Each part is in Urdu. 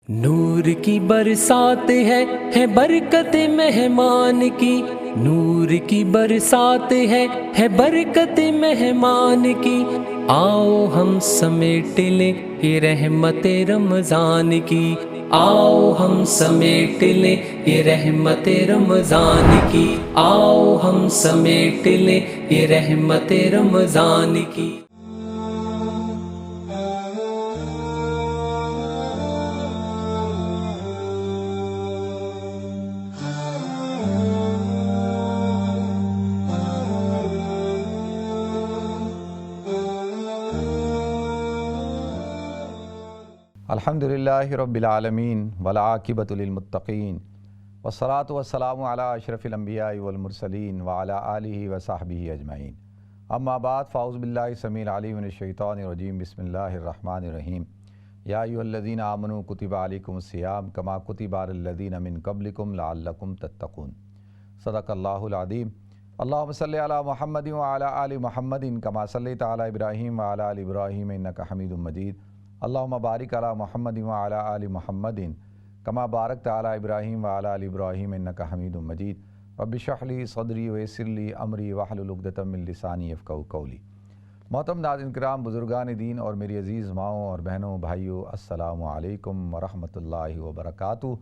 نور کی برسات ہے برکت مہمان کی، نور کی برسات ہے برکت مہمان کی، آؤ ہم سمیٹ لیں یہ رحمت رمضان کی، آؤ ہم سمیٹ لیں یہ رحمت رمضان کی، آؤ ہم سمیٹ لیں یہ رحمت رمضان کی۔ الحمدللہ رب العالمین والعاقبۃ للمتقین والصلاۃ والسلام علی اشرف الانبیاء والمرسلین وعلی آلہ وصحبہ اجمعین، اما بعد فاعوذ باللہ السمیع العلیم من الشیطان الرجیم، بسم اللہ الرحمن الرحیم۔ یا ایھا الذین آمنوا کتب علیکم الصیام کما کتب علی الذین من قبلکم لعلکم تتقون۔ صدق اللہ العظیم۔ اللہم صلی علی محمد وعلی آل محمد کما صلیت علی ابراہیم وعلی آل ابراہیم انک حمید مجید۔ اللہم بارک علی محمد وعلی آل محمد کما بارکت علی ابراہیم وعلی آل ابراہیم انک حمید مجید۔ رب اشرح لی صدری ویسر لی امری واحلل عقدۃ من لسانی یفقہوا قولی۔ محترم ناظرین کرام، بزرگان دین اور میری عزیز ماؤں اور بہنوں بھائیوں، السلام علیکم ورحمۃ اللہ وبرکاتہ۔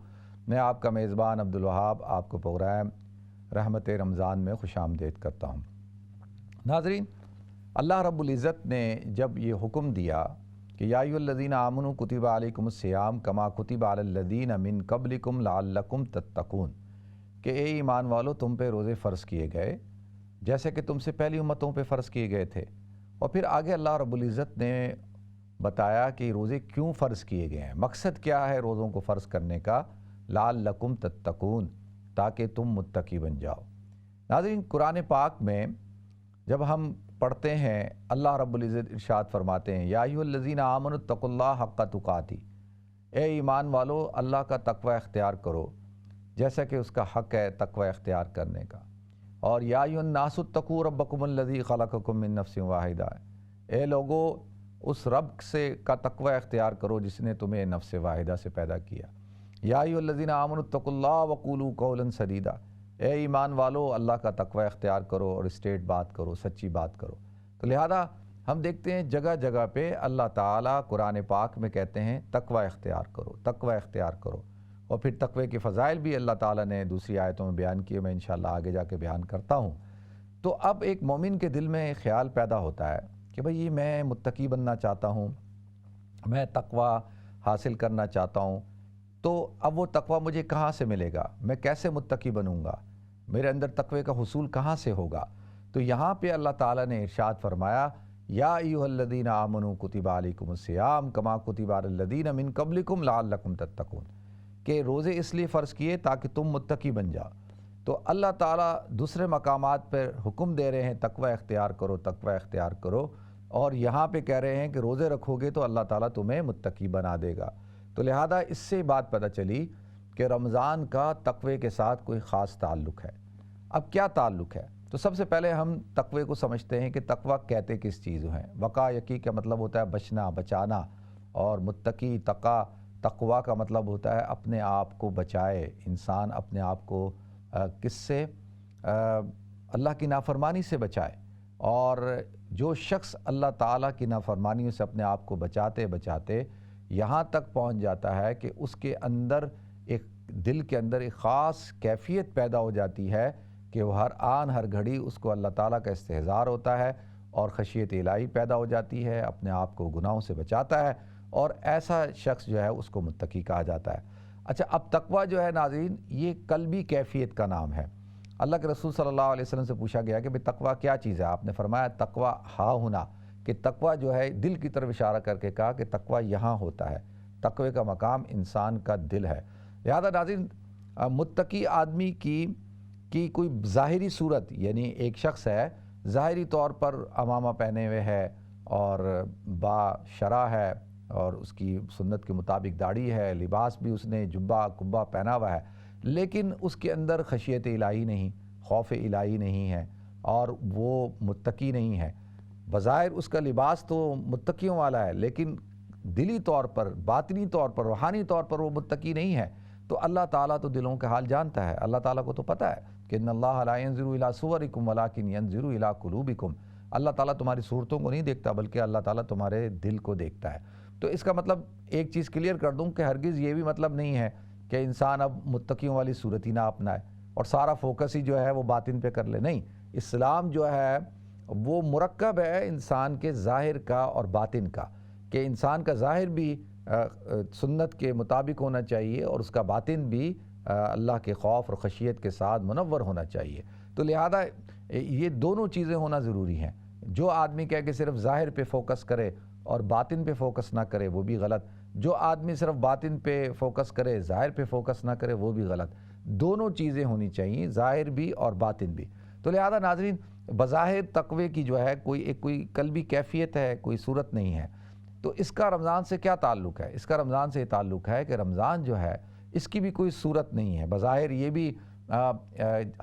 میں آپ کا میزبان عبدالوہاب آپ کو پروگرام رحمت رمضان میں خوش آمدید کرتا ہوں۔ ناظرین، اللہ رب العزت نے جب یہ حکم دیا کہ یا ایھا الذین آمنوا کتب علیکم الصیام کما کتب علی الذین من قبلکم لعلکم تتقون، کہ اے ایمان والو تم پہ روزے فرض کیے گئے جیسے کہ تم سے پہلی امتوں پہ فرض کیے گئے تھے۔ اور پھر آگے اللہ رب العزت نے بتایا کہ روزے کیوں فرض کیے گئے ہیں، مقصد کیا ہے روزوں کو فرض کرنے کا، لعلکم تتقون، تاکہ تم متقی بن جاؤ۔ ناظرین، قرآن پاک میں جب ہم پڑھتے ہیں، اللہ رب العزت ارشاد فرماتے ہیں یا ایھا الذین آمنوا اتقوا اللہ حق تقاتہ، اے ایمان والو اللہ کا تقوی اختیار کرو جیسا کہ اس کا حق ہے تقوی اختیار کرنے کا۔ اور یا ایھا الناس اتقوا ربکم الذی خلقکم من نفس واحدہ، اے لوگو اس رب سے کا تقوی اختیار کرو جس نے تمہیں نفس واحدہ سے پیدا کیا۔ یا ایھا الذین آمنوا اتقوا اللہ وقولوا قولا سدیدا، اے ایمان والو اللہ کا تقوی اختیار کرو اور اسٹریٹ بات کرو، سچی بات کرو۔ تو لہذا ہم دیکھتے ہیں جگہ جگہ پہ اللہ تعالیٰ قرآن پاک میں کہتے ہیں تقوی اختیار کرو، تقوی اختیار کرو۔ اور پھر تقوی کے فضائل بھی اللہ تعالیٰ نے دوسری آیتوں میں بیان کیے، میں انشاءاللہ آگے جا کے بیان کرتا ہوں۔ تو اب ایک مومن کے دل میں خیال پیدا ہوتا ہے کہ بھئی میں متقی بننا چاہتا ہوں، میں تقوی حاصل کرنا چاہتا ہوں، تو اب وہ تقوی مجھے کہاں سے ملے گا، میں کیسے متقی بنوں گا، میرے اندر تقوی کا حصول کہاں سے ہوگا؟ تو یہاں پہ اللہ تعالیٰ نے ارشاد فرمایا یا ایھا الذین آمنوا کتب علیکم الصیام کما کتب علی الذین من قبلکم لعلکم تتقون، کہ روزے اس لیے فرض کیے تاکہ تم متقی بن جاؤ۔ تو اللہ تعالیٰ دوسرے مقامات پر حکم دے رہے ہیں تقوی اختیار کرو، تقوی اختیار کرو، اور یہاں پہ کہہ رہے ہیں کہ روزے رکھو گے تو اللہ تعالیٰ تمہیں متقی بنا دے گا۔ تو لہذا اس سے بات پتہ چلی کہ رمضان کا تقوی کے ساتھ کوئی خاص تعلق ہے۔ اب کیا تعلق ہے؟ تو سب سے پہلے ہم تقوی کو سمجھتے ہیں کہ تقوی کہتے کس چیز ہیں۔ وقا یقی کا مطلب ہوتا ہے بچنا، بچانا، اور متقی تقوی کا مطلب ہوتا ہے اپنے آپ کو بچائے، انسان اپنے آپ کو کس سے؟ اللہ کی نافرمانی سے بچائے۔ اور جو شخص اللہ تعالیٰ کی نافرمانیوں سے اپنے آپ کو بچاتے بچاتے یہاں تک پہنچ جاتا ہے کہ اس کے اندر ایک دل کے اندر ایک خاص کیفیت پیدا ہو جاتی ہے کہ وہ ہر آن ہر گھڑی اس کو اللہ تعالیٰ کا استحضار ہوتا ہے اور خشیت الہی پیدا ہو جاتی ہے، اپنے آپ کو گناہوں سے بچاتا ہے، اور ایسا شخص جو ہے اس کو متقی کہا جاتا ہے۔ اچھا، اب تقوی جو ہے ناظرین، یہ قلبی کیفیت کا نام ہے۔ اللہ کے رسول صلی اللہ علیہ وسلم سے پوچھا گیا کہ تقوی کیا چیز ہے؟ آپ نے فرمایا تقوی ہا ہونا، کہ تقوی جو ہے دل کی طرف اشارہ کر کے کہا کہ تقوی یہاں ہوتا ہے، تقوی کا مقام انسان کا دل ہے۔ لہذا ناظرین، متقی آدمی کی کوئی ظاہری صورت، یعنی ایک شخص ہے ظاہری طور پر عمامہ پہنے ہوئے ہے اور با شرع ہے اور اس کی سنت کے مطابق داڑھی ہے، لباس بھی اس نے جبہ کبہ پہنا ہوا ہے، لیکن اس کے اندر خشیت الہی نہیں، خوف الہی نہیں ہے، اور وہ متقی نہیں ہے۔ بظاہر اس کا لباس تو متقیوں والا ہے، لیکن دلی طور پر، باطنی طور پر، روحانی طور پر وہ متقی نہیں ہے، تو اللہ تعالیٰ تو دلوں کا حال جانتا ہے۔ اللہ تعالیٰ کو تو پتہ ہے کہ ان اللہ لا ينظر الى صورکم ولکن ينظر الى قلوبکم، اللہ تعالیٰ تمہاری صورتوں کو نہیں دیکھتا بلکہ اللہ تعالیٰ تمہارے دل کو دیکھتا ہے۔ تو اس کا مطلب ایک چیز کلیئر کر دوں کہ ہرگز یہ بھی مطلب نہیں ہے کہ انسان اب متقیوں والی صورت ہی نہ اپنائے اور سارا فوکس ہی جو ہے وہ باطن پہ کر لے۔ نہیں، اسلام جو ہے وہ مرکب ہے انسان کے ظاہر کا اور باطن کا، کہ انسان کا ظاہر بھی سنت کے مطابق ہونا چاہیے اور اس کا باطن بھی اللہ کے خوف اور خشیت کے ساتھ منور ہونا چاہیے۔ تو لہذا یہ دونوں چیزیں ہونا ضروری ہیں۔ جو آدمی کہہ کہ صرف ظاہر پہ فوکس کرے اور باطن پہ فوکس نہ کرے وہ بھی غلط، جو آدمی صرف باطن پہ فوکس کرے ظاہر پہ فوکس نہ کرے وہ بھی غلط۔ دونوں چیزیں ہونی چاہیے، ظاہر بھی اور باطن بھی۔ تو لہذا ناظرین، بظاہر تقوی کی جو ہے کوئی قلبی کیفیت ہے، کوئی صورت نہیں ہے۔ تو اس کا رمضان سے کیا تعلق ہے؟ اس کا رمضان سے یہ تعلق ہے کہ رمضان جو ہے اس کی بھی کوئی صورت نہیں ہے۔ بظاہر یہ بھی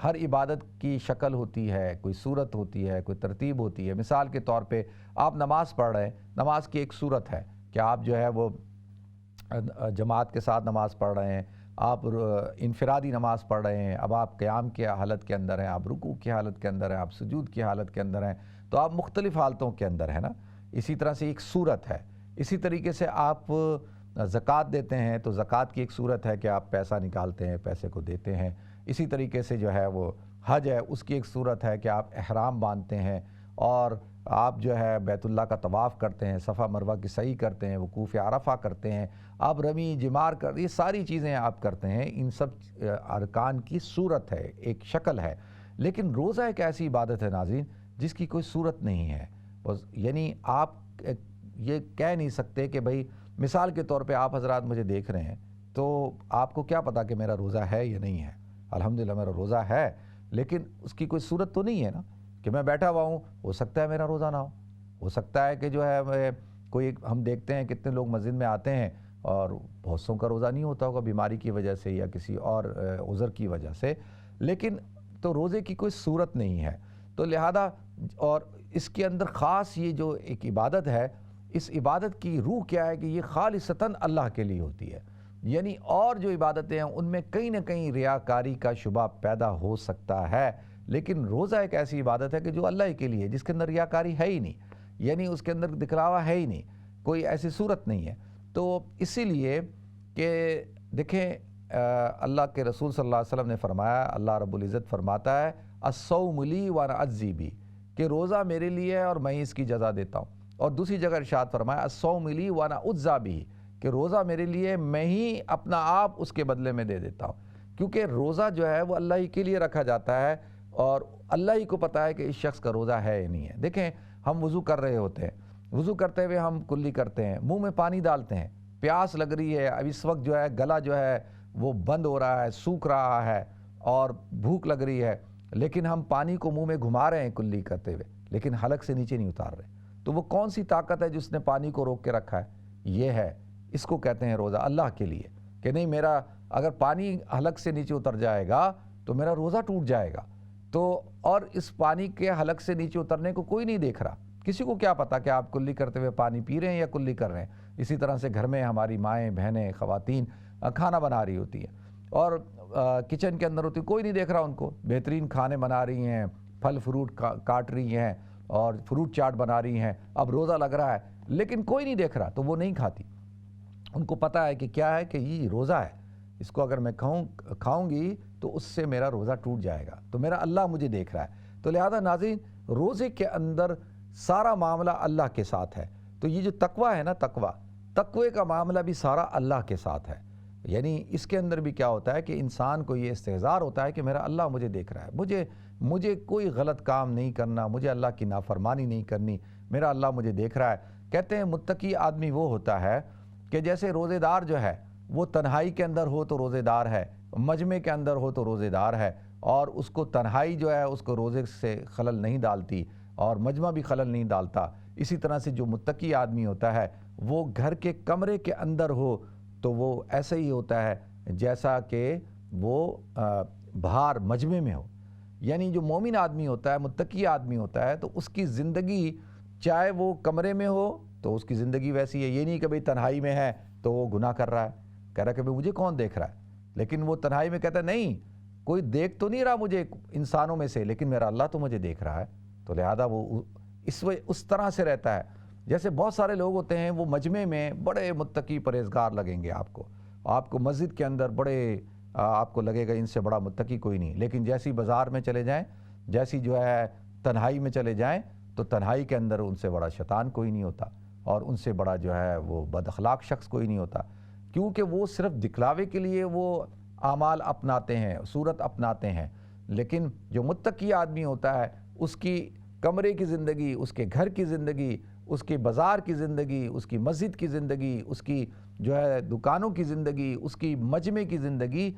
ہر عبادت کی شکل ہوتی ہے، کوئی صورت ہوتی ہے، کوئی ترتیب ہوتی ہے۔ مثال کے طور پہ آپ نماز پڑھ رہے ہیں، نماز کی ایک صورت ہے کہ آپ جو ہے وہ جماعت کے ساتھ نماز پڑھ رہے ہیں، آپ انفرادی نماز پڑھ رہے ہیں، اب آپ قیام کی حالت کے اندر ہیں، آپ رکوع کی حالت کے اندر ہیں، آپ سجود کی حالت کے اندر ہیں، تو آپ مختلف حالتوں کے اندر ہیں نا۔ اسی طرح سے ایک صورت ہے۔ اسی طریقے سے آپ زکوٰۃ دیتے ہیں تو زکوٰۃ کی ایک صورت ہے کہ آپ پیسہ نکالتے ہیں، پیسے کو دیتے ہیں۔ اسی طریقے سے جو ہے وہ حج ہے، اس کی ایک صورت ہے کہ آپ احرام باندھتے ہیں اور آپ جو ہے بیت اللہ کا طواف کرتے ہیں، صفا مروہ کی سعی کرتے ہیں، وقوف عرفہ کرتے ہیں، آپ رمی جمار یہ ساری چیزیں آپ کرتے ہیں۔ ان سب ارکان کی صورت ہے، ایک شکل ہے۔ لیکن روزہ ایک ایسی عبادت ہے ناظرین جس کی کوئی صورت نہیں ہے۔ یعنی آپ یہ کہہ نہیں سکتے کہ بھئی مثال کے طور پہ آپ حضرات مجھے دیکھ رہے ہیں تو آپ کو کیا پتا کہ میرا روزہ ہے یا نہیں ہے؟ الحمدللہ میرا روزہ ہے، لیکن اس کی کوئی صورت تو نہیں ہے نا کہ میں بیٹھا ہوا ہوں، ہو سکتا ہے میرا روزہ نہ ہو سکتا ہے کہ جو ہے کوئی، ہم دیکھتے ہیں کتنے لوگ مسجد میں آتے ہیں اور بہت سوں کا روزہ نہیں ہوتا ہوگا بیماری کی وجہ سے یا کسی اور عذر کی وجہ سے، لیکن تو روزے کی کوئی صورت نہیں ہے۔ تو لہذا اور اس کے اندر خاص یہ جو ایک عبادت ہے، اس عبادت کی روح کیا ہے کہ یہ خالصتاً اللہ کے لیے ہوتی ہے۔ یعنی اور جو عبادتیں ہیں ان میں کہیں نہ کہیں ریاکاری کا شبہ پیدا ہو سکتا ہے، لیکن روزہ ایک ایسی عبادت ہے کہ جو اللہ کے لیے ہے، جس کے اندر ریاکاری ہے ہی نہیں، یعنی اس کے اندر دکھلاوا ہے ہی نہیں، کوئی ایسی صورت نہیں ہے۔ تو اسی لیے کہ دیکھیں اللہ کے رسول صلی اللہ علیہ وسلم نے فرمایا، اللہ رب العزت فرماتا ہے الصوم لی وانا اجزی بہ، کہ روزہ میرے لیے ہے اور میں اس کی جزا دیتا ہوں۔ اور دوسری جگہ ارشاد فرمایا الصوم لی وانا اجزی بہ، کہ روزہ میرے لیے میں ہی اپنا آپ اس کے بدلے میں دے دیتا ہوں، کیونکہ روزہ جو ہے وہ اللہ ہی کے لیے رکھا جاتا ہے اور اللہ ہی کو پتہ ہے کہ اس شخص کا روزہ ہے یا نہیں ہے۔ دیکھیں ہم وضو کر رہے ہوتے ہیں، وضو کرتے ہوئے ہم کلی کرتے ہیں، منہ میں پانی ڈالتے ہیں، پیاس لگ رہی ہے، اب اس وقت جو ہے گلا جو ہے وہ بند ہو رہا ہے، سوکھ رہا ہے اور بھوک لگ رہی ہے، لیکن ہم پانی کو منہ میں گھما رہے ہیں کلی کرتے ہوئے، لیکن حلق سے نیچے نہیں اتار رہے۔ تو وہ کون سی طاقت ہے جس نے پانی کو روک کے رکھا ہے؟ یہ ہے، اس کو کہتے ہیں روزہ اللہ کے لیے، کہ نہیں میرا اگر پانی حلق سے نیچے اتر جائے گا تو میرا روزہ ٹوٹ جائے گا۔ تو اور اس پانی کے حلق سے نیچے اترنے کو کوئی نہیں دیکھ رہا، کسی کو کیا پتا کہ آپ کلی کرتے ہوئے پانی پی رہے ہیں یا کلی کر رہے ہیں۔ اسی طرح سے گھر میں ہماری مائیں بہنیں خواتین کھانا بنا رہی ہوتی ہیں اور کچن کے اندر ہوتی، کوئی نہیں دیکھ رہا ان کو، بہترین کھانے بنا رہی ہیں، پھل فروٹ کاٹ رہی ہیں اور فروٹ چاٹ بنا رہی ہیں، اب روزہ لگ رہا ہے لیکن کوئی نہیں دیکھ رہا تو وہ نہیں کھاتی۔ ان کو پتہ ہے کہ کیا ہے کہ یہ روزہ ہے، اس کو اگر میں کھاؤں گی تو اس سے میرا روزہ ٹوٹ جائے گا، تو میرا اللہ مجھے دیکھ رہا ہے۔ تو لہذا ناظرین روزے کے اندر سارا معاملہ اللہ کے ساتھ ہے۔ تو یہ جو تقوی ہے نا، تقوی کا معاملہ بھی سارا اللہ کے ساتھ ہے۔ یعنی اس کے اندر بھی کیا ہوتا ہے کہ انسان کو یہ استحضار ہوتا ہے کہ میرا اللہ مجھے دیکھ رہا ہے، مجھے کوئی غلط کام نہیں کرنا، مجھے اللہ کی نافرمانی نہیں کرنی، میرا اللہ مجھے دیکھ رہا ہے۔ کہتے ہیں متقی آدمی وہ ہوتا ہے کہ جیسے روزے دار جو ہے وہ تنہائی کے اندر ہو تو روزے دار ہے، مجمع کے اندر ہو تو روزے دار ہے، اور اس کو تنہائی جو ہے اس کو روزے سے خلل نہیں ڈالتی اور مجمع بھی خلل نہیں ڈالتا۔ اسی طرح سے جو متقی آدمی ہوتا ہے وہ گھر کے کمرے کے اندر ہو تو وہ ایسے ہی ہوتا ہے جیسا کہ وہ باہر مجمع میں ہو۔ یعنی جو مومن آدمی ہوتا ہے، متقی آدمی ہوتا ہے، تو اس کی زندگی چاہے وہ کمرے میں ہو تو اس کی زندگی ویسی ہے. یہ نہیں کہ بھئی تنہائی میں ہے تو وہ گناہ کر رہا ہے, کہہ رہا ہے کہ بھئی مجھے کون دیکھ رہا ہے, لیکن وہ تنہائی میں کہتا ہے نہیں کوئی دیکھ تو نہیں رہا مجھے انسانوں میں سے, لیکن میرا اللہ تو مجھے دیکھ رہا ہے. تو لہذا وہ اس طرح سے رہتا ہے. جیسے بہت سارے لوگ ہوتے ہیں وہ مجمع میں بڑے متقی پرہیزگار لگیں گے آپ کو مسجد کے اندر بڑے آپ کو لگے گا ان سے بڑا متقی کوئی نہیں, لیکن جیسی بازار میں چلے جائیں, جیسی جو ہے تنہائی میں چلے جائیں, تو تنہائی کے اندر ان سے بڑا شیطان کوئی نہیں ہوتا, اور ان سے بڑا جو ہے وہ بد اخلاق شخص کوئی نہیں ہوتا, کیونکہ وہ صرف دکھلاوے کے لیے وہ اعمال اپناتے ہیں, صورت اپناتے ہیں. لیکن جو متقی آدمی ہوتا ہے اس کی کمرے کی زندگی, اس کے گھر کی زندگی, اس کے بازار کی زندگی, اس کی مسجد کی زندگی, اس کی جو ہے دکانوں کی زندگی, اس کی مجمع کی زندگی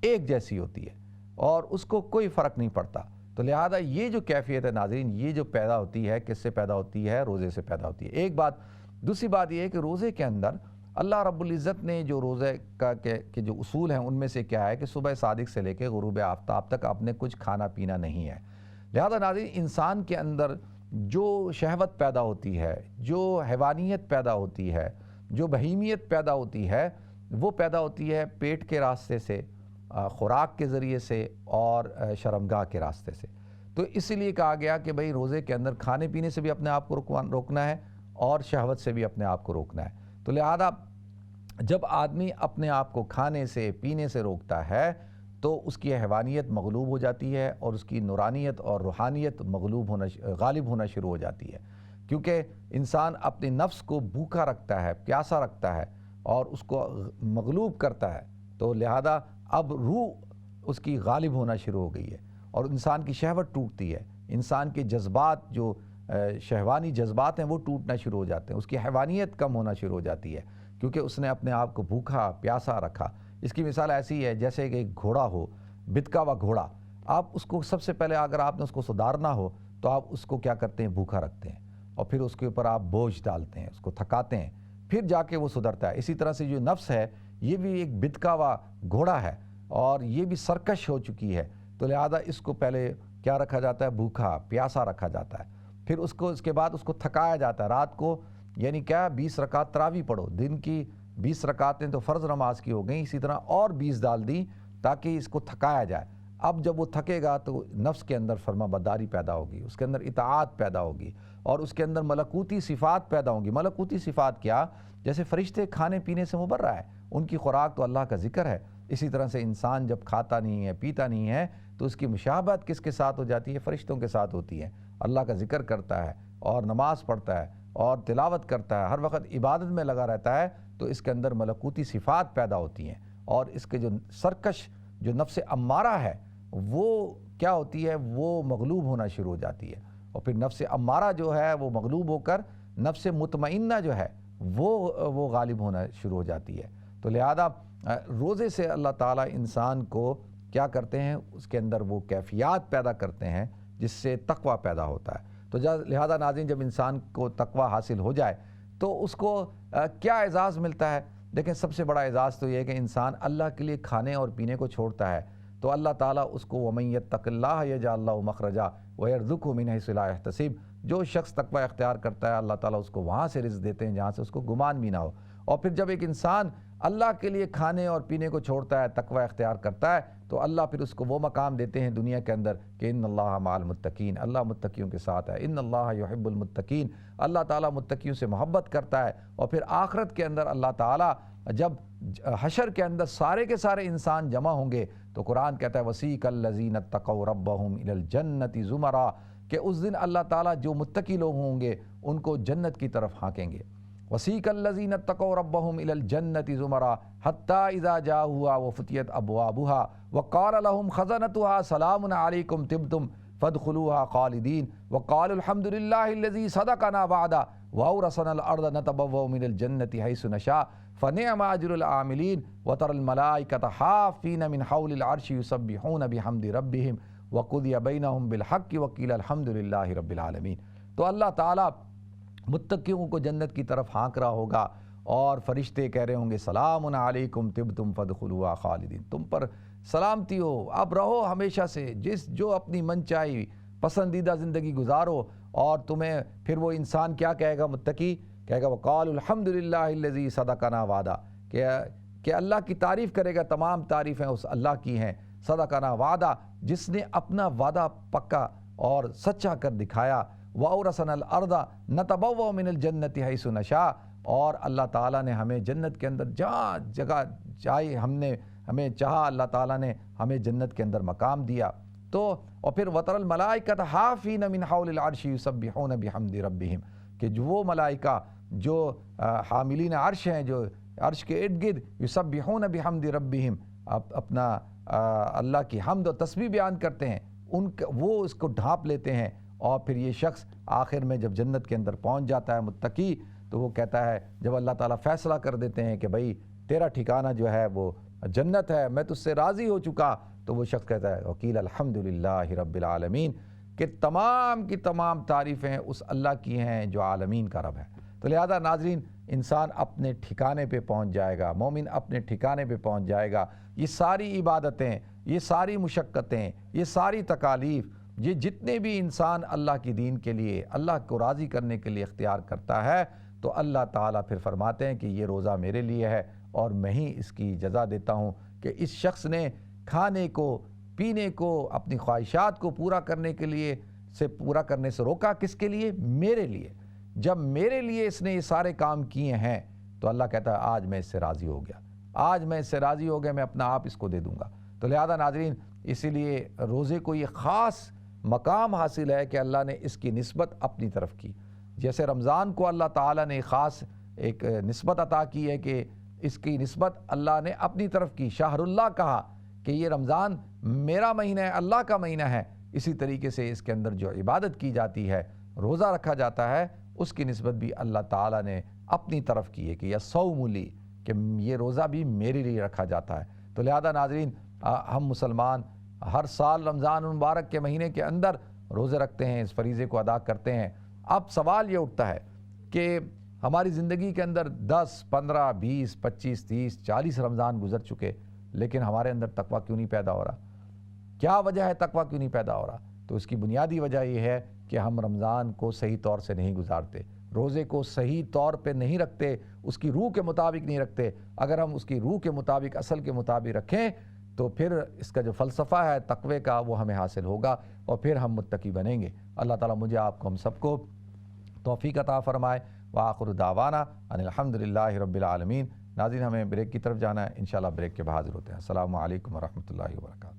ایک جیسی ہوتی ہے, اور اس کو کوئی فرق نہیں پڑتا. تو لہذا یہ جو کیفیت ہے ناظرین, یہ جو پیدا ہوتی ہے, کس سے پیدا ہوتی ہے؟ روزے سے پیدا ہوتی ہے. ایک بات. دوسری بات یہ ہے کہ روزے کے اندر اللہ رب العزت نے جو روزے کا کے جو اصول ہیں ان میں سے کیا ہے کہ صبح صادق سے لے کے غروب آفتاب تک آپ نے کچھ کھانا پینا نہیں ہے. لہذا ناظرین انسان کے اندر جو شہوت پیدا ہوتی ہے, جو حیوانیت پیدا ہوتی ہے, جو بہیمیت پیدا ہوتی ہے, وہ پیدا ہوتی ہے پیٹ کے راستے سے, خوراک کے ذریعے سے, اور شرمگاہ کے راستے سے. تو اس لیے کہا گیا کہ بھئی روزے کے اندر کھانے پینے سے بھی اپنے آپ کو روکنا ہے, اور شہوت سے بھی اپنے آپ کو روکنا ہے. تو لہذا جب آدمی اپنے آپ کو کھانے سے پینے سے روکتا ہے تو اس کی حیوانیت مغلوب ہو جاتی ہے, اور اس کی نورانیت اور روحانیت غالب ہونا شروع ہو جاتی ہے. کیونکہ انسان اپنے نفس کو بھوکا رکھتا ہے, پیاسا رکھتا ہے, اور اس کو مغلوب کرتا ہے. تو لہذا اب روح اس کی غالب ہونا شروع ہو گئی ہے, اور انسان کی شہوت ٹوٹتی ہے. انسان کے جذبات جو شہوانی جذبات ہیں وہ ٹوٹنا شروع ہو جاتے ہیں, اس کی حیوانیت کم ہونا شروع ہو جاتی ہے, کیونکہ اس نے اپنے آپ کو بھوکا پیاسا رکھا. اس کی مثال ایسی ہے جیسے کہ ایک گھوڑا ہو, بتکا ہوا گھوڑا, آپ اس کو سب سے پہلے اگر آپ نے اس کو سدھارنا ہو تو آپ اس کو کیا کرتے ہیں؟ بھوکا رکھتے ہیں, اور پھر اس کے اوپر آپ بوجھ ڈالتے ہیں, اس کو تھکاتے ہیں, پھر جا کے وہ سدھرتا ہے. اسی طرح سے جو نفس ہے یہ بھی ایک بتکا ہوا گھوڑا ہے, اور یہ بھی سرکش ہو چکی ہے. تو لہذا اس کو پہلے کیا رکھا جاتا ہے؟ بھوکا پیاسا رکھا جاتا ہے. پھر اس کے بعد اس کو تھکایا جاتا ہے. رات کو یعنی کیا 20 رکعت تراویح پڑھو, دن کی 20 رکعتیں تو فرض نماز کی ہو گئیں, اسی طرح اور 20 ڈال دیں تاکہ اس کو تھکایا جائے. اب جب وہ تھکے گا تو نفس کے اندر فرما برداری پیدا ہوگی, اس کے اندر اطاعت پیدا ہوگی, اور اس کے اندر ملکوتی صفات پیدا ہوں گی. ملکوتی صفات کیا؟ جیسے فرشتے کھانے پینے سے مبرہ ہے, ان کی خوراک تو اللہ کا ذکر ہے. اسی طرح سے انسان جب کھاتا نہیں ہے, پیتا نہیں ہے, تو اس کی مشابہت کس کے ساتھ ہو جاتی ہے؟ فرشتوں کے ساتھ ہوتی ہے. اللہ کا ذکر کرتا ہے, اور نماز پڑھتا ہے, اور تلاوت کرتا ہے, ہر وقت عبادت میں لگا رہتا ہے, تو اس کے اندر ملکوتی صفات پیدا ہوتی ہیں. اور اس کے جو سرکش جو نفس امارہ ہے وہ کیا ہوتی ہے؟ وہ مغلوب ہونا شروع ہو جاتی ہے, اور پھر نفس امارہ جو ہے وہ مغلوب ہو کر نفس مطمئنہ جو ہے وہ غالب ہونا شروع ہو جاتی ہے. تو لہذا روزے سے اللہ تعالیٰ انسان کو کیا کرتے ہیں؟ اس کے اندر وہ کیفیات پیدا کرتے ہیں جس سے تقوی پیدا ہوتا ہے. تو لہذا ناظرین جب انسان کو تقوی حاصل ہو جائے تو اس کو کیا اعزاز ملتا ہے؟ دیکھیں سب سے بڑا اعزاز تو یہ ہے کہ انسان اللہ کے لیے کھانے اور پینے کو چھوڑتا ہے, تو اللہ تعالیٰ اس کو وَمَن يَتَّقِ اللَّهَ يَجْعَل لَّهُ مَخْرَجًا وَيَرْزُقْهُ مِنْ حَيْثُ لَا يَحْتَسِبُ. جو شخص تقوی اختیار کرتا ہے اللہ تعالیٰ اس کو وہاں سے رزق دیتے ہیں جہاں سے اس کو گمان بھی نہ ہو. اور پھر جب ایک انسان اللہ کے لیے کھانے اور پینے کو چھوڑتا ہے, تقوی اختیار کرتا ہے, تو اللہ پھر اس کو وہ مقام دیتے ہیں دنیا کے اندر کہ ان اللہ مع المتقین, اللہ متقیوں کے ساتھ ہے. ان اللہ یحب المتقین, اللہ تعالیٰ متقیوں سے محبت کرتا ہے. اور پھر آخرت کے اندر اللہ تعالیٰ جب حشر کے اندر سارے کے سارے انسان جمع ہوں گے تو قرآن کہتا ہے وسیق الذین اتقوا ربہم الی الجنۃ زمرا, کہ اس دن اللہ تعالیٰ جو متقی لوگ ہوں گے ان کو جنت کی طرف ہانکیں گے. وسیق الذین اتقوا ربہم الی الجنۃ زمرا حتی اذا جاؤوها وفتحت ابوابها وقال لهم خزنتها سلام علیکم طبتم فادخلوها خالدین وقالوا الحمد للہ الذی صدقنا وعدہ وأورثنا الأرض نتبوأ من الجنة حيث نشاء فنعم أجر العاملين وترى الملائكة حافين من حول العرش يسبحون بحمد ربهم وقضي بينهم بالحق وقيل الحمد لله رب العالمين. تو اللہ تعالیٰ متقیوں کو جنت کی طرف ہانک رہا ہوگا, اور فرشتے کہہ رہے ہوں گے سلام علیکم طبتم فادخلوها خالدین, تم پر سلامتی ہو, اب رہو ہمیشہ سے, جو اپنی من چاہی پسندیدہ زندگی گزارو. اور تمہیں پھر وہ انسان کیا کہے گا؟ متقی کہے گا وقال الحمد للہ الذی صدقنا وعدہ، کہ اللہ کی تعریف کرے گا، تمام تعریفیں اس اللہ کی ہیں، صدقنا وعدہ، جس نے اپنا وعدہ پکا اور سچا کر دکھایا، وَأَوْرَثَنَا الْأَرْضَ نَتَبَوَّأُ مِنَ الْجَنَّةِ حَيْثُ نَشَاءُ، اور اللہ تعالیٰ نے ہمیں جنت کے اندر جہاں جگہ چاہی ہمیں چاہا اللہ تعالیٰ نے ہمیں جنت کے اندر مقام دیا۔ تو اور پھر وَتَرَى الْمَلَائِكَةَ حَافِينَ مِنْ حَوْلِ الْعَرْشِ يُسَبِّحُونَ بِحَمْدِ رَبِّهِمْ، کہ جو وہ ملائکہ جو حاملین عرش ہیں، جو عرش کے ارد گرد یسبحون بحمد ربہم، اپنا اللہ کی حمد و تسبیح بیان کرتے ہیں، وہ اس کو ڈھانپ لیتے ہیں۔ اور پھر یہ شخص آخر میں جب جنت کے اندر پہنچ جاتا ہے متقی، تو وہ کہتا ہے، جب اللہ تعالیٰ فیصلہ کر دیتے ہیں کہ بھائی تیرا ٹھکانہ جو ہے وہ جنت ہے، میں تجھ سے راضی ہو چکا، تو وہ شخص کہتا ہے وقیل الحمدللہ رب العالمین، کہ تمام کی تمام تعریفیں اس اللہ کی ہیں جو عالمین کا رب ہے۔ تو لہذا ناظرین، انسان اپنے ٹھکانے پہ پہنچ جائے گا، مومن اپنے ٹھکانے پہ پہنچ جائے گا۔ یہ ساری عبادتیں، یہ ساری مشقتیں، یہ ساری تکالیف، یہ جتنے بھی انسان اللہ کی دین کے لیے، اللہ کو راضی کرنے کے لیے اختیار کرتا ہے، تو اللہ تعالیٰ پھر فرماتے ہیں کہ یہ روزہ میرے لیے ہے اور میں ہی اس کی جزا دیتا ہوں، کہ اس شخص نے کھانے کو، پینے کو، اپنی خواہشات کو پورا کرنے سے روکا، کس کے لیے؟ میرے لیے۔ جب میرے لیے اس نے یہ سارے کام کیے ہیں، تو اللہ کہتا ہے آج میں اس سے راضی ہو گیا، آج میں اس سے راضی ہو گیا، میں اپنا آپ اس کو دے دوں گا۔ تو لہذا ناظرین، اسی لیے روزے کو یہ خاص مقام حاصل ہے کہ اللہ نے اس کی نسبت اپنی طرف کی۔ جیسے رمضان کو اللہ تعالیٰ نے خاص ایک نسبت عطا کی ہے کہ اس کی نسبت اللہ نے اپنی طرف کی، شہر اللہ کہا کہ یہ رمضان میرا مہینہ ہے، اللہ کا مہینہ ہے۔ اسی طریقے سے اس کے اندر جو عبادت کی جاتی ہے، روزہ رکھا جاتا ہے، اس کی نسبت بھی اللہ تعالیٰ نے اپنی طرف کی ہے کہ یصوم لی، کہ یہ روزہ بھی میرے لیے رکھا جاتا ہے۔ تو لہذا ناظرین، ہم مسلمان ہر سال رمضان مبارک کے مہینے کے اندر روزے رکھتے ہیں، اس فریضے کو ادا کرتے ہیں۔ اب سوال یہ اٹھتا ہے کہ ہماری زندگی کے اندر 10، 15، 20، 25، 30، 40 رمضان گزر چکے، لیکن ہمارے اندر تقویٰ کیوں نہیں پیدا ہو رہا؟ کیا وجہ ہے تقویٰ کیوں نہیں پیدا ہو رہا؟ تو اس کی بنیادی وجہ یہ ہے کہ ہم رمضان کو صحیح طور سے نہیں گزارتے، روزے کو صحیح طور پہ نہیں رکھتے، اس کی روح کے مطابق نہیں رکھتے۔ اگر ہم اس کی روح کے مطابق، اصل کے مطابق رکھیں، تو پھر اس کا جو فلسفہ ہے تقوی کا، وہ ہمیں حاصل ہوگا اور پھر ہم متقی بنیں گے۔ اللہ تعالیٰ مجھے، آپ کو، ہم سب کو توفیق عطا فرمائے۔ وآخر دعوانا ان الحمدللہ رب العالمین۔ ناظرین، ہمیں بریک کی طرف جانا ہے، انشاءاللہ بریک کے بعد حاضر ہوتے ہیں۔ السلام علیکم ورحمۃ اللہ وبرکاتہ۔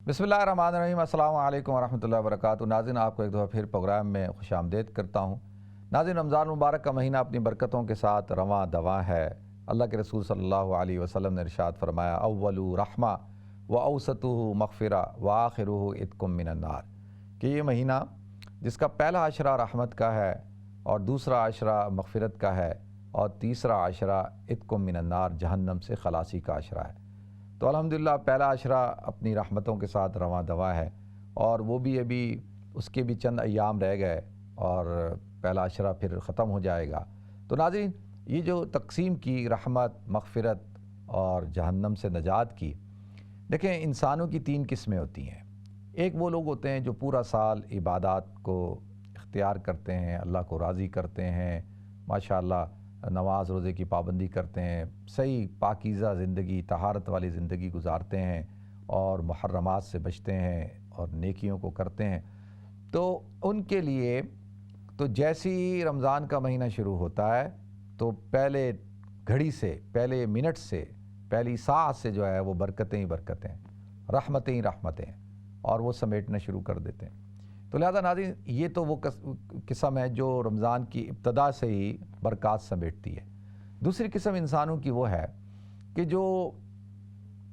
بسم اللہ الرحمن الرحیم۔ السلام علیکم ورحمۃ اللہ وبرکاتہ۔ ناظرین، آپ کو ایک دفعہ پھر پروگرام میں خوش آمدید کرتا ہوں۔ ناظرین، رمضان مبارک کا مہینہ اپنی برکتوں کے ساتھ رواں دواں ہے۔ اللہ کے رسول صلی اللہ علیہ وسلم نے ارشاد فرمایا، اول رحمہ و اوسطہ مغفرہ و آخرہ عتق من النار، کہ یہ مہینہ جس کا پہلا عشرہ رحمت کا ہے اور دوسرا عشرہ مغفرت کا ہے اور تیسرا عشرہ عتق من النار، جہنم سے خلاصی کا عشرہ ہے۔ تو الحمدللہ پہلا عشرہ اپنی رحمتوں کے ساتھ رواں دواں ہے، اور وہ بھی ابھی اس کے بھی چند ایام رہ گئے اور پہلا عشرہ پھر ختم ہو جائے گا۔ تو ناظرین، یہ جو تقسیم کی رحمت، مغفرت اور جہنم سے نجات کی، دیکھیں انسانوں کی 3 قسمیں ہوتی ہیں۔ ایک وہ لوگ ہوتے ہیں جو پورا سال عبادات کو اختیار کرتے ہیں، اللہ کو راضی کرتے ہیں، ماشاءاللہ نماز روزے کی پابندی کرتے ہیں، صحیح پاکیزہ زندگی، طہارت والی زندگی گزارتے ہیں اور محرمات سے بچتے ہیں اور نیکیوں کو کرتے ہیں۔ تو ان کے لیے تو جیسی ہی رمضان کا مہینہ شروع ہوتا ہے، تو پہلے گھڑی سے، پہلے منٹ سے، پہلی ساعت سے جو ہے وہ برکتیں ہی برکتیں، رحمتیں ہی رحمتیں، اور وہ سمیٹنا شروع کر دیتے ہیں۔ تو لہذا ناظرین، یہ تو وہ قسم ہے جو رمضان کی ابتدا سے ہی برکات سمیٹتی ہے۔ دوسری قسم انسانوں کی وہ ہے کہ جو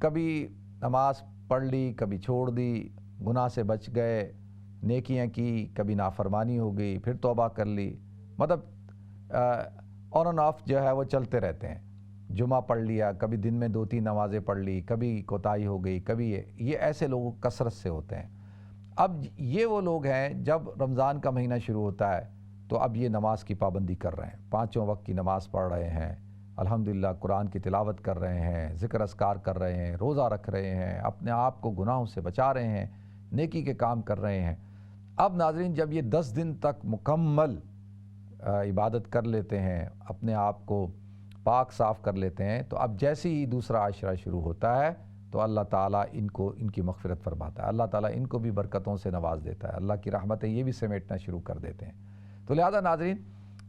کبھی نماز پڑھ لی، کبھی چھوڑ دی، گناہ سے بچ گئے، نیکیاں کی، کبھی نافرمانی ہو گئی، پھر توبہ کر لی، مطلب آن اینڈ آف جو ہے وہ چلتے رہتے ہیں۔ جمعہ پڑھ لیا، کبھی دن میں 2-3 نمازیں پڑھ لی، کبھی کوتاہی ہو گئی، کبھی یہ ایسے لوگ کثرت سے ہوتے ہیں۔ اب یہ وہ لوگ ہیں جب رمضان کا مہینہ شروع ہوتا ہے تو اب یہ نماز کی پابندی کر رہے ہیں، 5 وقت کی نماز پڑھ رہے ہیں، الحمدللہ قرآن کی تلاوت کر رہے ہیں، ذکر اذکار کر رہے ہیں، روزہ رکھ رہے ہیں، اپنے آپ کو گناہوں سے بچا رہے ہیں، نیکی کے کام کر رہے ہیں۔ اب ناظرین جب یہ 10 دن تک مکمل عبادت کر لیتے ہیں، اپنے آپ کو پاک صاف کر لیتے ہیں، تو اب جیسے ہی دوسرا عشرہ شروع ہوتا ہے تو اللہ تعالیٰ ان کی مغفرت فرماتا ہے، اللہ تعالیٰ ان کو بھی برکتوں سے نواز دیتا ہے، اللہ کی رحمتیں یہ بھی سمیٹنا شروع کر دیتے ہیں۔ تو لہذا ناظرین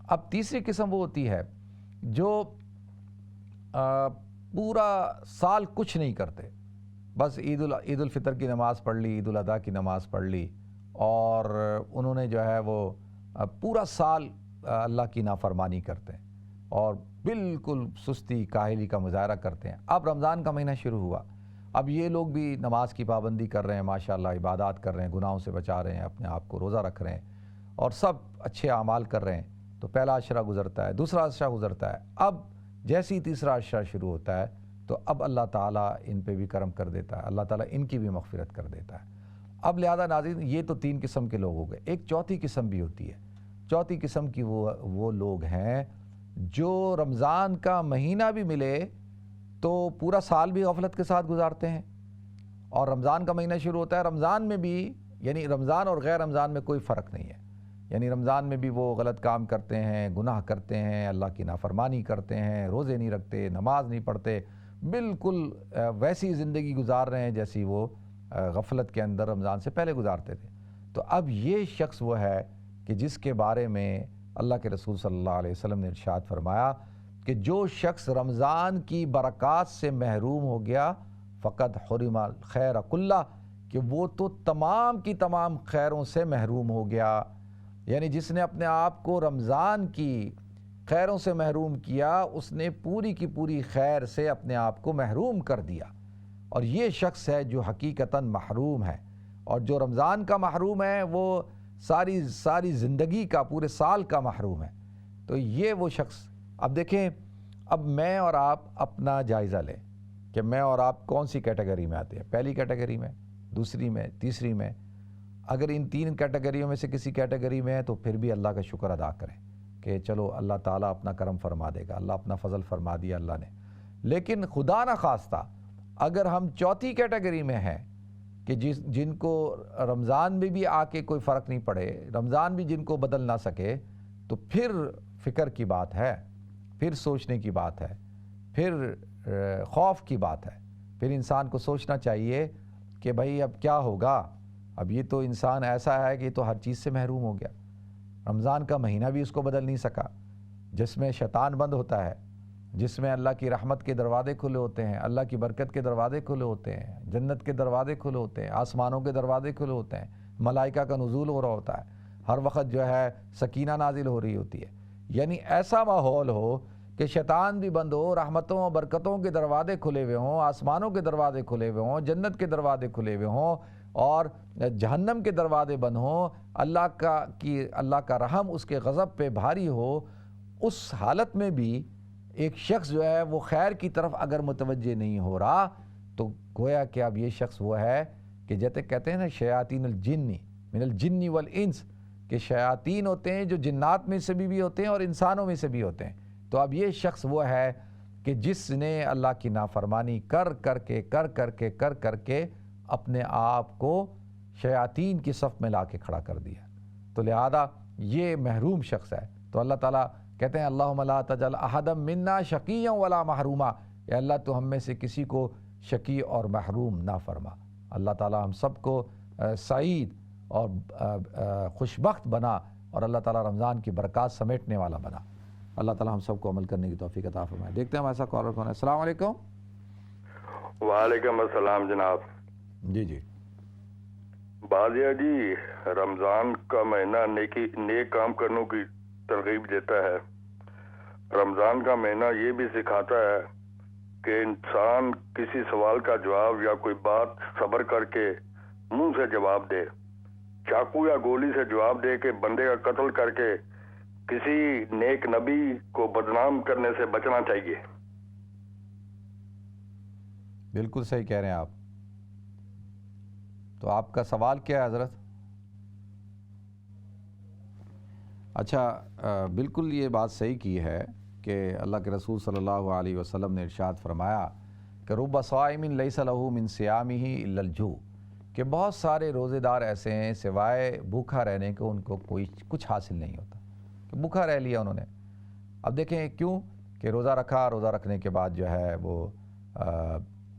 اب تیسری قسم وہ ہوتی ہے جو پورا سال کچھ نہیں کرتے، بس عید الفطر کی نماز پڑھ لی، عید الاضحیٰ کی نماز پڑھ لی، اور انہوں نے جو ہے وہ پورا سال اللہ کی نافرمانی کرتے ہیں اور بالکل سستی کاہلی کا مظاہرہ کرتے ہیں۔ اب رمضان کا مہینہ شروع ہوا، اب یہ لوگ بھی نماز کی پابندی کر رہے ہیں، ماشاءاللہ عبادات کر رہے ہیں، گناہوں سے بچا رہے ہیں، اپنے آپ کو روزہ رکھ رہے ہیں اور سب اچھے اعمال کر رہے ہیں۔ تو پہلا عشرہ گزرتا ہے، دوسرا عشرہ گزرتا ہے، اب جیسے ہی تیسرا عشرہ شروع ہوتا ہے تو اب اللہ تعالیٰ ان پہ بھی کرم کر دیتا ہے، اللہ تعالیٰ ان کی بھی مغفرت کر دیتا ہے۔ اب لہذا ناظرین یہ تو 3 قسم کے لوگ ہو گئے، ایک چوتھی قسم بھی ہوتی ہے۔ چوتھی قسم کی وہ لوگ ہیں جو رمضان کا مہینہ بھی ملے تو پورا سال بھی غفلت کے ساتھ گزارتے ہیں، اور رمضان کا مہینہ شروع ہوتا ہے، رمضان میں بھی، یعنی رمضان اور غیر رمضان میں کوئی فرق نہیں ہے، یعنی رمضان میں بھی وہ غلط کام کرتے ہیں، گناہ کرتے ہیں، اللہ کی نافرمانی کرتے ہیں، روزے نہیں رکھتے، نماز نہیں پڑھتے، بالکل ویسی زندگی گزار رہے ہیں جیسی وہ غفلت کے اندر رمضان سے پہلے گزارتے تھے۔ تو اب یہ شخص وہ ہے کہ جس کے بارے میں اللہ کے رسول صلی اللہ علیہ وسلم نے ارشاد فرمایا کہ جو شخص رمضان کی برکات سے محروم ہو گیا فقط حرم الخیر کلہ، کہ وہ تو تمام کی تمام خیروں سے محروم ہو گیا، یعنی جس نے اپنے آپ کو رمضان کی خیروں سے محروم کیا اس نے پوری کی پوری خیر سے اپنے آپ کو محروم کر دیا، اور یہ شخص ہے جو حقیقتاً محروم ہے، اور جو رمضان کا محروم ہے وہ ساری زندگی کا، پورے سال کا محروم ہے۔ تو یہ وہ شخص، اب دیکھیں، اب میں اور آپ اپنا جائزہ لیں کہ میں اور آپ کون سی کیٹیگری میں آتے ہیں، پہلی کیٹیگری میں، دوسری میں، تیسری میں۔ اگر ان 3 کیٹیگریوں میں سے کسی کیٹیگری میں ہے تو پھر بھی اللہ کا شکر ادا کریں کہ چلو اللہ تعالیٰ اپنا کرم فرما دے گا، اللہ اپنا فضل فرما دیا اللہ نے۔ لیکن خدا نہ خواستہ اگر ہم چوتھی کیٹیگری میں ہیں کہ جن کو رمضان میں بھی آ کے کوئی فرق نہیں پڑے، رمضان بھی جن کو بدل نہ سکے، تو پھر فکر کی بات ہے، پھر سوچنے کی بات ہے، پھر خوف کی بات ہے، پھر انسان کو سوچنا چاہیے کہ بھائی اب کیا ہوگا، اب یہ تو انسان ایسا ہے کہ یہ تو ہر چیز سے محروم ہو گیا، رمضان کا مہینہ بھی اس کو بدل نہیں سکا، جس میں شیطان بند ہوتا ہے، جس میں اللہ کی رحمت کے دروازے کھلے ہوتے ہیں، اللہ کی برکت کے دروازے کھلے ہوتے ہیں، جنت کے دروازے کھلے ہوتے ہیں، آسمانوں کے دروازے کھلے ہوتے ہیں، ملائکہ کا نزول ہو رہا ہوتا ہے، ہر وقت جو ہے سکینہ نازل ہو رہی ہوتی ہے، یعنی ایسا ماحول ہو کہ شیطان بھی بند ہو، رحمتوں اور برکتوں کے دروازے کھلے ہوئے ہوں، آسمانوں کے دروازے کھلے ہوئے ہوں، جنت کے دروازے کھلے ہوئے ہوں، اور جہنم کے دروازے بند ہوں، اللہ کا رحم اس کے غضب پہ بھاری ہو، اس حالت میں بھی ایک شخص جو ہے وہ خیر کی طرف اگر متوجہ نہیں ہو رہا تو گویا کہ اب یہ شخص وہ ہے کہ جیسے کہتے ہیں نا شیاطین الجن من الجن والانس، کہ شیاطین ہوتے ہیں جو جنات میں سے بھی ہوتے ہیں اور انسانوں میں سے بھی ہوتے ہیں۔ تو اب یہ شخص وہ ہے کہ جس نے اللہ کی نافرمانی کر کر کے اپنے آپ کو شیاطین کی صف میں لا کے کھڑا کر دیا، تو لہذا یہ محروم شخص ہے۔ تو اللہ تعالیٰ کہتے ہیں اللہم لا تجعل احدا منا شقیا ولا محروما، یا اللہ تو ہم میں سے کسی کو شقی اور محروم نہ فرما۔ اللہ تعالیٰ ہم سب کو سعید اور خوشبخت بنا، اور اللہ تعالیٰ رمضان کی برکات سمیٹنے والا بنا۔ اللہ تعالیٰ ہم سب کو عمل کرنے کی توفیق عطا فرمائے۔ دیکھتے ہیں ہم ایسا کالر کون ہے۔ السلام علیکم۔ وعلیکم السلام جناب۔ جی بازیا جی، رمضان کا مہینہ نیک کام کرنے کی ترغیب دیتا ہے۔ رمضان کا مہینہ یہ بھی سکھاتا ہے کہ انسان کسی سوال کا جواب یا کوئی بات صبر کر کے منہ سے جواب دے، چاقو یا گولی سے جواب دے کے بندے کا قتل کر کے کسی نیک نبی کو بدنام کرنے سے بچنا چاہیے۔ بالکل صحیح کہہ رہے ہیں آپ۔ تو آپ کا سوال کیا ہے حضرت؟ اچھا، بالکل یہ بات صحیح کی ہے کہ اللہ کے رسول صلی اللہ علیہ وسلم نے ارشاد فرمایا کہ رب صائم لیس لہ من صیامہ الا الجوع، کہ بہت سارے روزے دار ایسے ہیں سوائے بھوکا رہنے کے ان کو کوئی کچھ حاصل نہیں ہوتا، کہ بھوکا رہ لیا انہوں نے۔ اب دیکھیں کیوں کہ روزہ رکھا، روزہ رکھنے کے بعد جو ہے وہ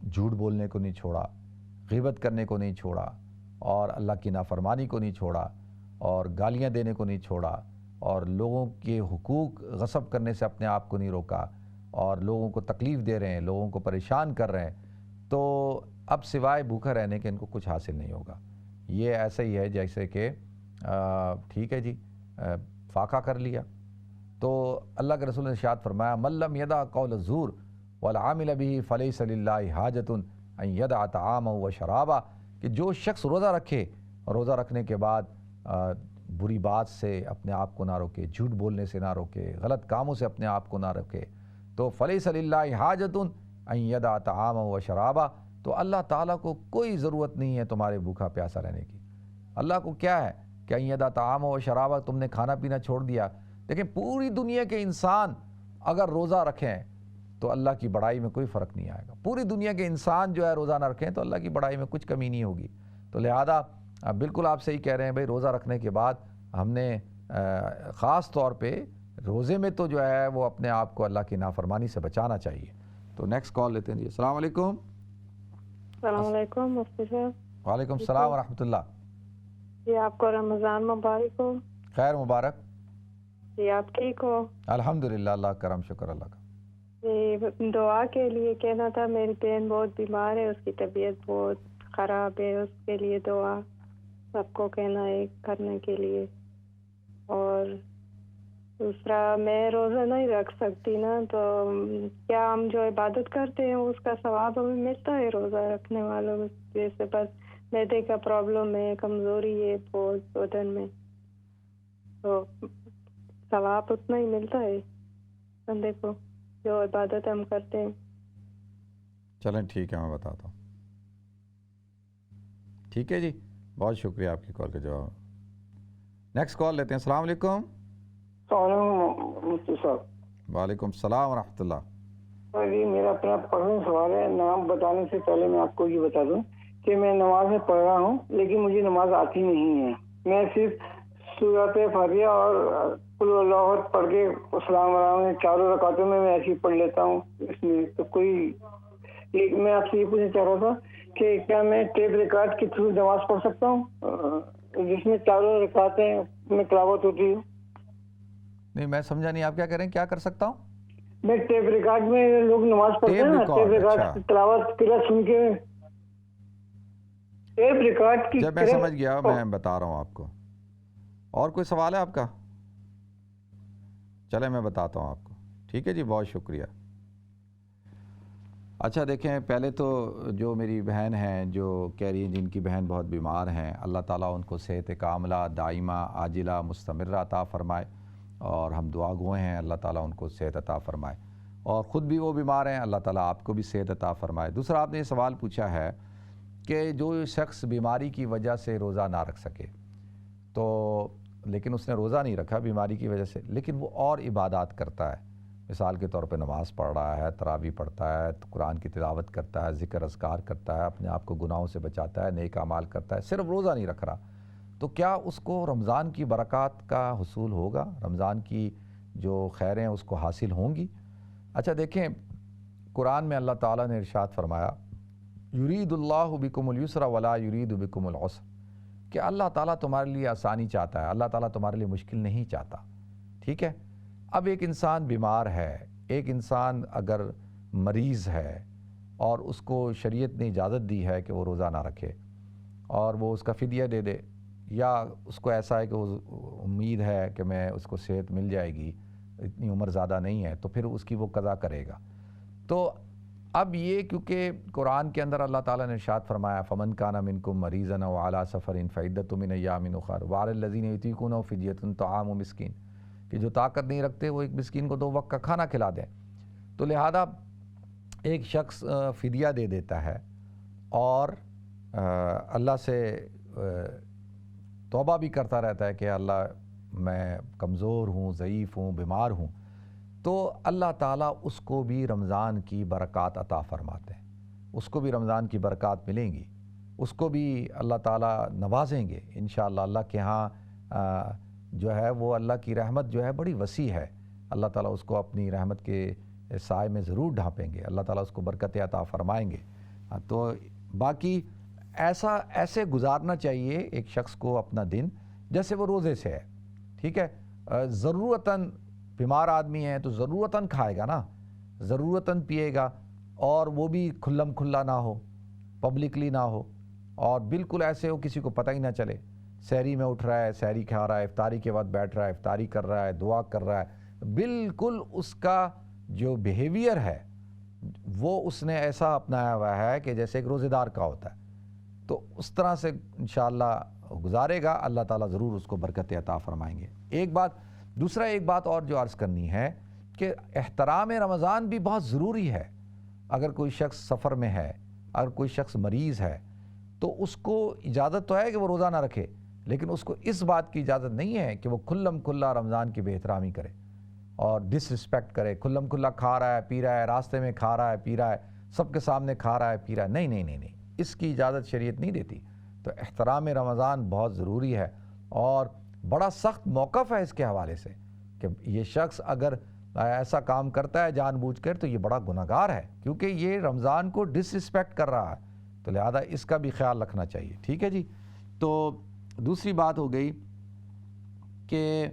جھوٹ بولنے کو نہیں چھوڑا، غیبت کرنے کو نہیں چھوڑا، اور اللہ کی نافرمانی کو نہیں چھوڑا، اور گالیاں دینے کو نہیں چھوڑا، اور لوگوں کے حقوق غصب کرنے سے اپنے آپ کو نہیں روکا، اور لوگوں کو تکلیف دے رہے ہیں، لوگوں کو پریشان کر رہے ہیں، تو اب سوائے بھوکا رہنے کے ان کو کچھ حاصل نہیں ہوگا۔ یہ ایسا ہی ہے جیسے کہ ٹھیک ہے جی، فاقہ کر لیا، تو اللہ کے رسول نے ارشاد فرمایا من لم یدع قول الزور والعامل به فلیس للہ حاجۃ ان یدع طعامہ و شرابہ، کہ جو شخص روزہ رکھے اور روزہ رکھنے کے بعد بری بات سے اپنے آپ کو نہ روکے، جھوٹ بولنے سے نہ روکے، غلط کاموں سے اپنے آپ کو نہ روکے، تو فلیس للہ حاجۃ ان یدع طعامہ و شرابہ، تو اللہ تعالیٰ کو کوئی ضرورت نہیں ہے تمہارے بھوکا پیاسا رہنے کی۔ اللہ کو کیا ہے کہ ان یدع طعامہ و شرابہ، تم نے کھانا پینا چھوڑ دیا۔ دیکھیں پوری دنیا کے انسان اگر روزہ رکھیں تو اللہ کی بڑائی میں کوئی فرق نہیں آئے گا، پوری دنیا کے انسان جو ہے روزہ نہ رکھیں تو اللہ کی بڑائی میں کچھ کمی نہیں ہوگی۔ تو لہذا بالکل آپ صحیح کہہ رہے ہیں بھائی، روزہ رکھنے کے بعد ہم نے خاص طور پہ روزے میں تو جو ہے وہ اپنے آپ کو اللہ کی نافرمانی سے بچانا چاہیے۔ تو نیکسٹ کال لیتے ہیں جی۔ السلام علیکم۔ السلام علیکم مفتی صاحب۔ وعلیکم السلام ورحمۃ اللہ۔ جی آپ کو رمضان مبارک ہو۔ خیر مبارک۔ جی آپ ٹھیک ہو؟ الحمدللہ، اللہ کرم، شکر اللہ کا۔ جی دعا کے لیے کہنا تھا، میری بہن بہت بیمار ہے، اس کی طبیعت بہت خراب ہے، اس کے لیے دعا سب کو کہنا ہے کرنے کے لیے۔ اور دوسرا میں روزہ نہیں رکھ سکتی نا، تو کیا ہم جو عبادت کرتے ہیں اس کا ثواب ہمیں ملتا ہے روزہ رکھنے والوں؟ جیسے بس معدے کا پرابلم ہے، کمزوری ہے بہت بدن میں، تو ثواب اتنا ہی ملتا ہے بندے کو جو عبادت ہم کرتے ہیں؟ چلیں ٹھیک ہے، میں بتاتا ہوں۔ ٹھیک ہے جی، بہت شکریہ آپ کی کال کا جواب۔ نیکسٹ کال لیتے ہیں۔ السلام علیکم۔ السلام علیکم مفتی صاحب۔ وعلیکم السلام ورحمۃ اللہ۔ جی میرا اپنا پرسنل سوال ہے، نام بتانے سے پہلے میں آپ کو یہ بتا دوں کہ میں نماز میں پڑھ رہا ہوں لیکن مجھے نماز آتی نہیں ہے، میں صرف سورۃ فاتحہ اور قل هو اللہ احد پڑھ کے السلام علیکم چاروں رکعتوں میں ایسے ہی پڑھ لیتا ہوں۔ اس میں تو کوئی میں آپ سے یہ پوچھنا چاہ رہا تھا کہ کیا میں ٹیپ ریکارڈ کے تھرو نماز پڑھ سکتا ہوں جس میں چاروں رکعتیں میں تلاوت ہوتی ہے؟ نہیں میں سمجھا نہیں، آپ کیا کہہ رہے ہیں؟ کیا کر سکتا ہوں؟ میں ٹیپ ریکارڈ میں لوگ نماز پڑھتے ہیں نا، ٹیپ ریکارڈ تلاوت قرأت سن کے، ٹیپ ریکارڈ کی جب میں سمجھ گیا میں بتا رہا ہوں آپ کو۔ اور کوئی سوال ہے آپ کا؟ چلے میں بتاتا ہوں آپ کو۔ ٹھیک ہے جی، بہت شکریہ۔ اچھا دیکھیں، پہلے تو جو میری بہن ہیں جو کہہ رہی ہیں جن کی بہن بہت بیمار ہیں، اللہ تعالیٰ ان کو صحت کاملہ دائمہ عاجلہ مستمرہ عطا فرمائے، اور ہم دعا گوئے ہیں اللہ تعالیٰ ان کو صحت عطا فرمائے، اور خود بھی وہ بیمار ہیں، اللہ تعالیٰ آپ کو بھی صحت عطا فرمائے۔ دوسرا آپ نے یہ سوال پوچھا ہے کہ جو شخص بیماری کی وجہ سے روزہ نہ رکھ سکے، تو لیکن اس نے روزہ نہیں رکھا بیماری کی وجہ سے، لیکن وہ اور عبادات کرتا ہے، مثال کے طور پہ نماز پڑھ رہا ہے، تراویح پڑھتا ہے، قرآن کی تلاوت کرتا ہے، ذکر اذکار کرتا ہے، اپنے آپ کو گناہوں سے بچاتا ہے، نیک اعمال کرتا ہے، صرف روزہ نہیں رکھ رہا، تو کیا اس کو رمضان کی برکات کا حصول ہوگا؟ رمضان کی جو خیریں اس کو حاصل ہوں گی؟ اچھا دیکھیں، قرآن میں اللہ تعالیٰ نے ارشاد فرمایا یرید اللہ بکم اليسر ولا یرید بکم العسر، کہ اللہ تعالیٰ تمہارے لیے آسانی چاہتا ہے، اللہ تعالیٰ تمہارے لیے مشکل نہیں چاہتا۔ ٹھیک ہے، اب ایک انسان بیمار ہے، ایک انسان اگر مریض ہے اور اس کو شریعت نے اجازت دی ہے کہ وہ روزہ نہ رکھے اور وہ اس کا فدیہ دے دے، یا اس کو ایسا ہے کہ وہ امید ہے کہ میں اس کو صحت مل جائے گی، اتنی عمر زیادہ نہیں ہے، تو پھر اس کی وہ قضا کرے گا۔ تو اب یہ کیونکہ قرآن کے اندر اللہ تعالیٰ نے ارشاد فرمایا فمن کان منکم مریضا او علی سفر فعدۃ من ایام اخر وعلی الذین یطیقونہ فدیۃ طعام مسکین، کہ جو طاقت نہیں رکھتے وہ ایک مسکین کو 2 وقت کا کھانا کھلا دیں۔ تو لہذا ایک شخص فدیہ دے دیتا ہے اور اللہ سے توبہ بھی کرتا رہتا ہے کہ اللہ میں کمزور ہوں، ضعیف ہوں، بیمار ہوں، تو اللہ تعالیٰ اس کو بھی رمضان کی برکات عطا فرماتے ہیں، اس کو بھی رمضان کی برکات ملیں گی، اس کو بھی اللہ تعالیٰ نوازیں گے انشاءاللہ۔ اللہ کے ہاں جو ہے وہ اللہ کی رحمت جو ہے بڑی وسیع ہے، اللہ تعالیٰ اس کو اپنی رحمت کے سائے میں ضرور ڈھانپیں گے، اللہ تعالیٰ اس کو برکت عطا فرمائیں گے۔ تو باقی ایسے گزارنا چاہیے ایک شخص کو اپنا دن جیسے وہ روزے سے ہے، ٹھیک ہے۔ ضرورتاً بیمار آدمی ہے تو ضرورتاً کھائے گا نا، ضرورتاً پیے گا، اور وہ بھی کھلم کھلا نہ ہو، پبلکلی نہ ہو، اور بالکل ایسے ہو کسی کو پتہ ہی نہ چلے۔ سحری میں اٹھ رہا ہے، سحری کھا رہا ہے، افطاری کے بعد بیٹھ رہا ہے، افطاری کر رہا ہے، دعا کر رہا ہے، بالکل اس کا جو بیہیویئر ہے وہ اس نے ایسا اپنایا ہوا ہے کہ جیسے ایک روزے دار کا ہوتا ہے، تو اس طرح سے انشاءاللہ گزارے گا، اللہ تعالیٰ ضرور اس کو برکت عطا فرمائیں گے۔ ایک بات اور جو عرض کرنی ہے کہ احترام رمضان بھی بہت ضروری ہے۔ اگر کوئی شخص سفر میں ہے، اگر کوئی شخص مریض ہے، تو اس کو اجازت تو ہے کہ وہ روزہ نہ رکھے، لیکن اس کو اس بات کی اجازت نہیں ہے کہ وہ کھلم کھلا رمضان کی بے احترامی کرے اور ڈس رسپیکٹ کرے، کھلم کھلا کھا رہا ہے، پی رہا ہے، راستے میں کھا رہا ہے، پی رہا ہے، سب کے سامنے کھا رہا ہے، پی رہا ہے، نہیں، اس کی اجازت شریعت نہیں دیتی۔ تو احترام رمضان بہت ضروری ہے، اور بڑا سخت موقف ہے اس کے حوالے سے کہ یہ شخص اگر ایسا کام کرتا ہے جان بوجھ کر تو یہ بڑا گنہگار ہے، کیونکہ یہ رمضان کو ڈس رسپیکٹ کر رہا ہے، تو لہذا اس کا بھی خیال رکھنا چاہیے، ٹھیک ہے جی۔ تو دوسری بات ہو گئی کہ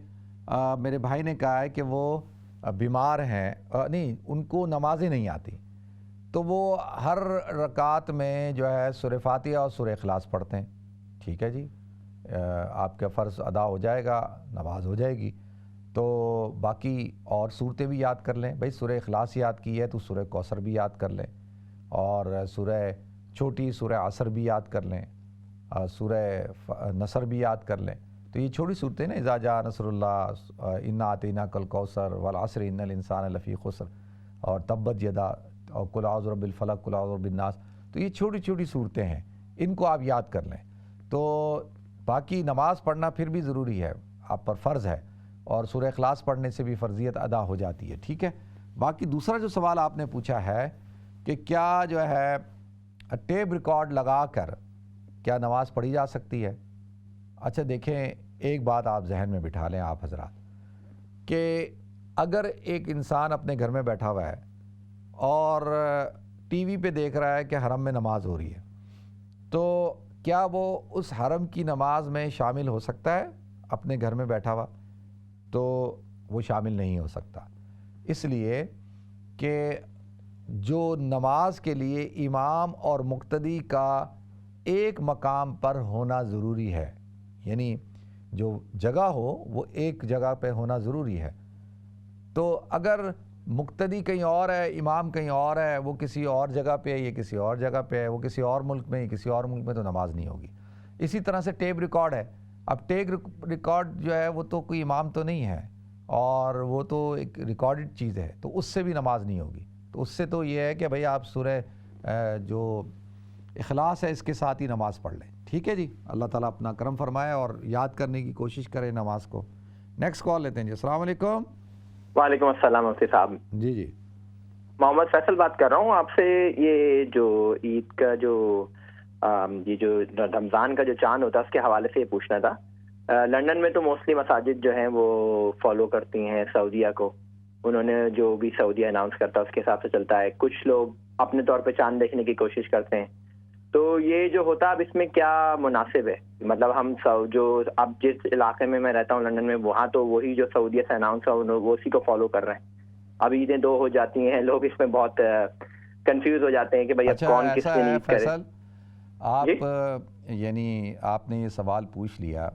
میرے بھائی نے کہا ہے کہ وہ بیمار ہیں، نہیں ان کو نمازیں نہیں آتی، تو وہ ہر رکعت میں جو ہے سورہ فاتحہ اور سورہ اخلاص پڑھتے ہیں، ٹھیک ہے جی، آپ کا فرض ادا ہو جائے گا، نماز ہو جائے گی۔ تو باقی اور صورتیں بھی یاد کر لیں، بھئی سورہ اخلاص یاد کی ہے تو سورہ کوثر بھی یاد کر لیں، اور چھوٹی سورہ عصر بھی یاد کر لیں، سورہ نصر بھی یاد کر لیں۔ تو یہ چھوٹی صورتیں نا، اذا جاء نصر اللہ، انا اعطیناک الکوثر، والعصر ان الانسان لفی خسر، اور تبت یدا، اور قل اعوذ برب الفلق، قل اعوذ برب الناس، تو یہ چھوٹی صورتیں ہیں، ان کو آپ یاد کر لیں۔ تو باقی نماز پڑھنا پھر بھی ضروری ہے، آپ پر فرض ہے، اور سورہ اخلاص پڑھنے سے بھی فرضیت ادا ہو جاتی ہے، ٹھیک ہے۔ باقی دوسرا جو سوال آپ نے پوچھا ہے کہ کیا جو ہے ٹیپ ریکارڈ لگا کر کیا نماز پڑھی جا سکتی ہے؟ اچھا دیکھیں، ایک بات آپ ذہن میں بٹھا لیں آپ حضرات، کہ اگر ایک انسان اپنے گھر میں بیٹھا ہوا ہے اور ٹی وی پہ دیکھ رہا ہے کہ حرم میں نماز ہو رہی ہے، تو کیا وہ اس حرم کی نماز میں شامل ہو سکتا ہے اپنے گھر میں بیٹھا ہوا؟ تو وہ شامل نہیں ہو سکتا، اس لیے کہ جو نماز کے لیے امام اور مقتدی کا ایک مقام پر ہونا ضروری ہے، یعنی جو جگہ ہو وہ ایک جگہ پہ ہونا ضروری ہے۔ تو اگر مقتدی کہیں اور ہے، امام کہیں اور ہے، وہ کسی اور جگہ پہ ہے، یہ کسی اور جگہ پہ ہے، وہ کسی اور ملک میں، یہ کسی اور ملک میں، تو نماز نہیں ہوگی۔ اسی طرح سے ٹیپ ریکارڈ ہے، اب ٹیپ ریکارڈ جو ہے وہ تو کوئی امام تو نہیں ہے، اور وہ تو ایک ریکارڈڈ چیز ہے، تو اس سے بھی نماز نہیں ہوگی۔ تو اس سے تو یہ ہے کہ بھئی آپ سورہ جو اخلاص ہے اس کے ساتھ ہی نماز پڑھ لیں، ٹھیک ہے جی۔ اللہ تعالیٰ اپنا کرم فرمائے اور یاد کرنے کی کوشش کرے نماز کو۔ نیکسٹ کال لیتے ہیں جی۔ السلام علیکم۔ وعلیکم السلام مفتی صاحب۔ جی محمد فیصل بات کر رہا ہوں آپ سے۔ یہ جو عید کا یہ جو رمضان کا جو چاند ہوتا ہے اس کے حوالے سے یہ پوچھنا تھا۔ لندن میں تو موسٹلی مساجد جو ہیں وہ فالو کرتی ہیں سعودیہ کو، انہوں نے جو بھی سعودیہ اناؤنس کرتا ہے اس کے حساب سے چلتا ہے۔ کچھ لوگ اپنے طور پہ چاند دیکھنے کی کوشش کرتے ہیں، تو یہ جو ہوتا ہے اب اس میں کیا مناسب ہے؟ مطلب ہم جو اب جس علاقے میں رہتا ہوں لندن میں، وہاں تو وہی جو سعودیہ سے اناؤنس ہے وہ اسی کو فالو کر رہے ہیں۔ اب عیدیں دو ہو جاتی ہیں، لوگ اس میں بہت کنفیوز ہو جاتے ہیں کہ بھئی اب کون کس دن عید کرے۔ فیصل آپ یعنی آپ نے یہ سوال پوچھ لیا،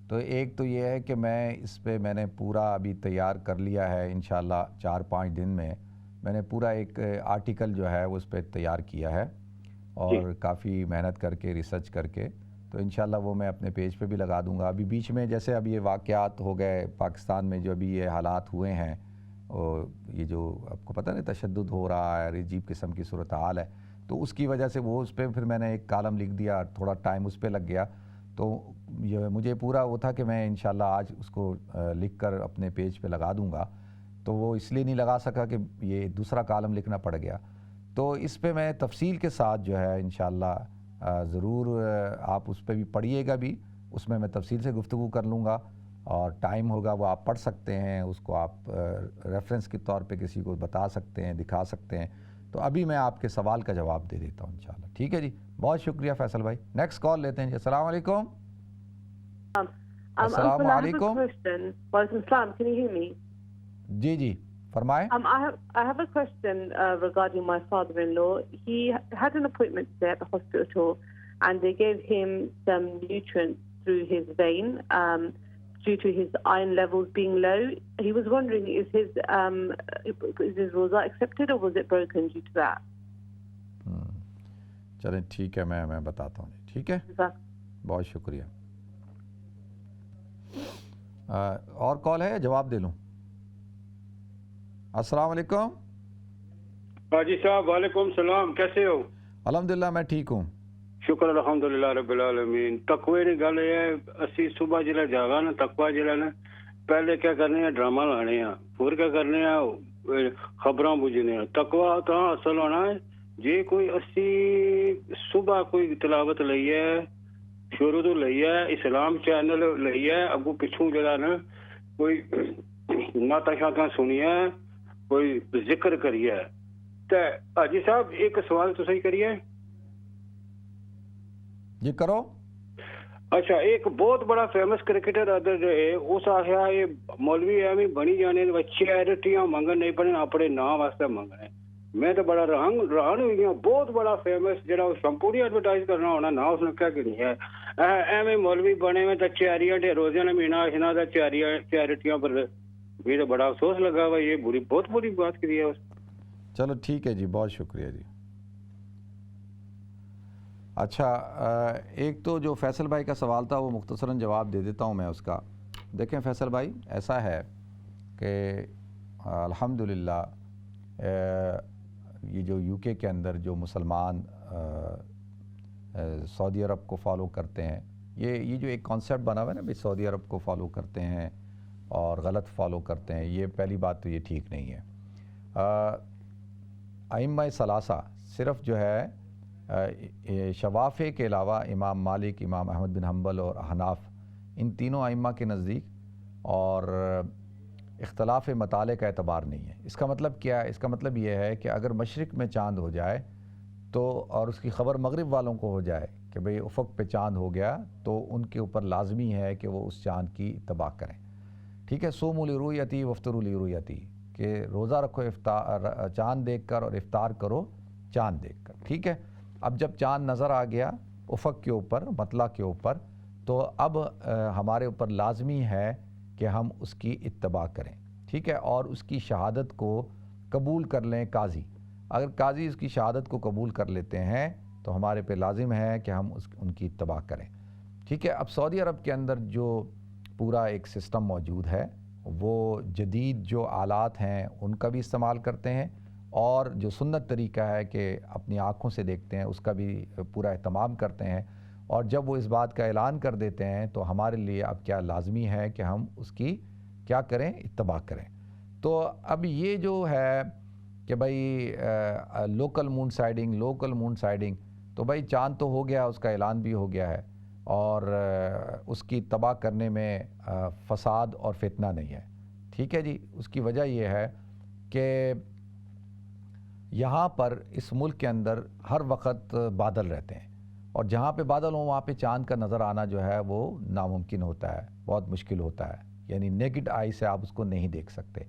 تو ایک تو یہ ہے کہ میں نے پورا ابھی تیار کر لیا ہے، انشاءاللہ 4-5 دن میں نے پورا ایک آرٹیکل جو ہے وہ اس پہ تیار کیا ہے، اور کافی محنت کر کے ریسرچ کر کے، تو انشاءاللہ وہ میں اپنے پیج پہ بھی لگا دوں گا۔ ابھی بیچ میں جیسے اب یہ واقعات ہو گئے پاکستان میں، جو ابھی یہ حالات ہوئے ہیں، اور یہ جو آپ کو پتہ نہیں تشدد ہو رہا ہے، عجیب قسم کی صورتحال ہے، تو اس کی وجہ سے وہ اس پہ پھر میں نے ایک کالم لکھ دیا, تھوڑا ٹائم اس پہ لگ گیا. تو یہ مجھے پورا وہ تھا کہ میں انشاءاللہ آج اس کو لکھ کر اپنے پیج پہ لگا دوں گا, تو وہ اس لیے نہیں لگا سکا کہ یہ دوسرا کالم لکھنا پڑ گیا. تو اس پہ میں تفصیل کے ساتھ جو ہے انشاءاللہ ضرور آپ اس پہ بھی پڑھیے گا بھی, اس میں تفصیل سے گفتگو کر لوں گا, اور ٹائم ہوگا وہ آپ پڑھ سکتے ہیں, اس کو آپ ریفرنس کے طور پہ کسی کو بتا سکتے ہیں, دکھا سکتے ہیں. تو ابھی میں آپ کے سوال کا جواب دے دیتا ہوں انشاءاللہ. ٹھیک ہے جی, بہت شکریہ فیصل بھائی. نیکسٹ کال لیتے ہیں جی. السلام علیکم. السلام علیکم. وعلیکم السلام. Can you hear me? جی جی فرمائیں. I have a question regarding my father-in-law. He had an appointment today at the hospital, and they gave him some nutrients through his vein due to his iron levels being low. He was wondering, is his roza accepted or was it broken due to that? چلیں ٹھیک ہے, میں بتاتا ہوں. ٹھیک ہے, بہت شکریہ. اور کال ہے, جواب دے لوں. السلام علیکم. حاجی صاحب وعلیکم السلام, کیسے ہو؟ الحمدللہ میں ٹھیک ہوں. شکر الحمدللہ رب العالمین. تقوی کی گل یہ ہے, اسی صبح جلے جاگا نا تقوی جلے نا, پہلے کیا کرنے ہیں ڈرامہ لانے ہیں, پھر کیا کرنے ہیں خبراں بجنے ہیں. تقوی تو اصل ہونا ہے جی کوئی اسی صبح کوئی تلاوت لئی ہے, شروع تو لئی ہے, اسلام چینل لئی ہے, اگو پچھوں جگہ نا کوئی نعتاں شاتاں سنی ہے, کوئی ذکر کریے. تے حاجی صاحب ایک سوال تو صحیح کریے جی. کرو. اچھا, ایک بہت بڑا فیمس کرکٹر ادھر جو ہے اس آخیا یہ مولوی ایویں بنی جانے چیریٹیاں منگن نہیں پڑے, اپنے نام واسطے منگنے. میں تو بڑا رہان ہوئی ہوں. بہت بڑا فیمس جڑا شمپو دی ایڈورٹائز کرنا ہونا نا اس نے کیا کرنی ہے, ایویں مولوی بنے میں تو چیریاں روزے نے مہینہ اشنا دا چیریٹیاں پر. مجھے تو بڑا افسوس لگا ہوا, یہ بہت بری بات کری ہے. چلو ٹھیک ہے جی, بہت شکریہ جی. اچھا, ایک تو جو فیصل بھائی کا سوال تھا وہ مختصراً جواب دے دیتا ہوں میں اس کا. دیکھیں فیصل بھائی, ایسا ہے کہ الحمدللہ یہ جو یو کے اندر جو مسلمان سعودی عرب کو فالو کرتے ہیں, یہ جو ایک کانسیپٹ بنا ہوا ہے نا بھائی سعودی عرب کو فالو کرتے ہیں اور غلط فالو کرتے ہیں, یہ پہلی بات تو یہ ٹھیک نہیں ہے. ائمہ ثلاثہ صرف جو ہے شوافع کے علاوہ امام مالک, امام احمد بن حنبل اور احناف, ان تینوں ائمہ کے نزدیک اور اختلاف مطالع کا اعتبار نہیں ہے. اس کا مطلب کیا ہے؟ اس کا مطلب یہ ہے کہ اگر مشرق میں چاند ہو جائے تو اور اس کی خبر مغرب والوں کو ہو جائے کہ بھئی افق پہ چاند ہو گیا, تو ان کے اوپر لازمی ہے کہ وہ اس چاند کی اتباع کریں. ٹھیک ہے, صوموا لرؤیتی وافطروا لرؤیتی, کہ روزہ رکھو چاند دیکھ کر اور افطار کرو چاند دیکھ کر. ٹھیک ہے, اب جب چاند نظر آ گیا افق کے اوپر, مطلع کے اوپر, تو اب ہمارے اوپر لازمی ہے کہ ہم اس کی اتباع کریں. ٹھیک ہے, اور اس کی شہادت کو قبول کر لیں قاضی. اگر قاضی اس کی شہادت کو قبول کر لیتے ہیں تو ہمارے پہ لازم ہے کہ ہم ان کی اتباع کریں. ٹھیک ہے, اب سعودی عرب کے اندر جو پورا ایک سسٹم موجود ہے وہ جدید جو آلات ہیں ان کا بھی استعمال کرتے ہیں, اور جو سنت طریقہ ہے کہ اپنی آنکھوں سے دیکھتے ہیں اس کا بھی پورا اہتمام کرتے ہیں. اور جب وہ اس بات کا اعلان کر دیتے ہیں تو ہمارے لیے اب کیا لازمی ہے کہ ہم اس کی کیا کریں, اتباع کریں. تو اب یہ جو ہے کہ بھائی لوکل مون سائڈنگ, تو بھائی چاند تو ہو گیا, اس کا اعلان بھی ہو گیا ہے, اور اس کی اتباع کرنے میں فساد اور فتنہ نہیں ہے. ٹھیک ہے جی, اس کی وجہ یہ ہے کہ یہاں پر اس ملک کے اندر ہر وقت بادل رہتے ہیں, اور جہاں پہ بادل ہوں وہاں پہ چاند کا نظر آنا جو ہے وہ ناممکن ہوتا ہے, بہت مشکل ہوتا ہے, یعنی نیکڈ آئی سے آپ اس کو نہیں دیکھ سکتے.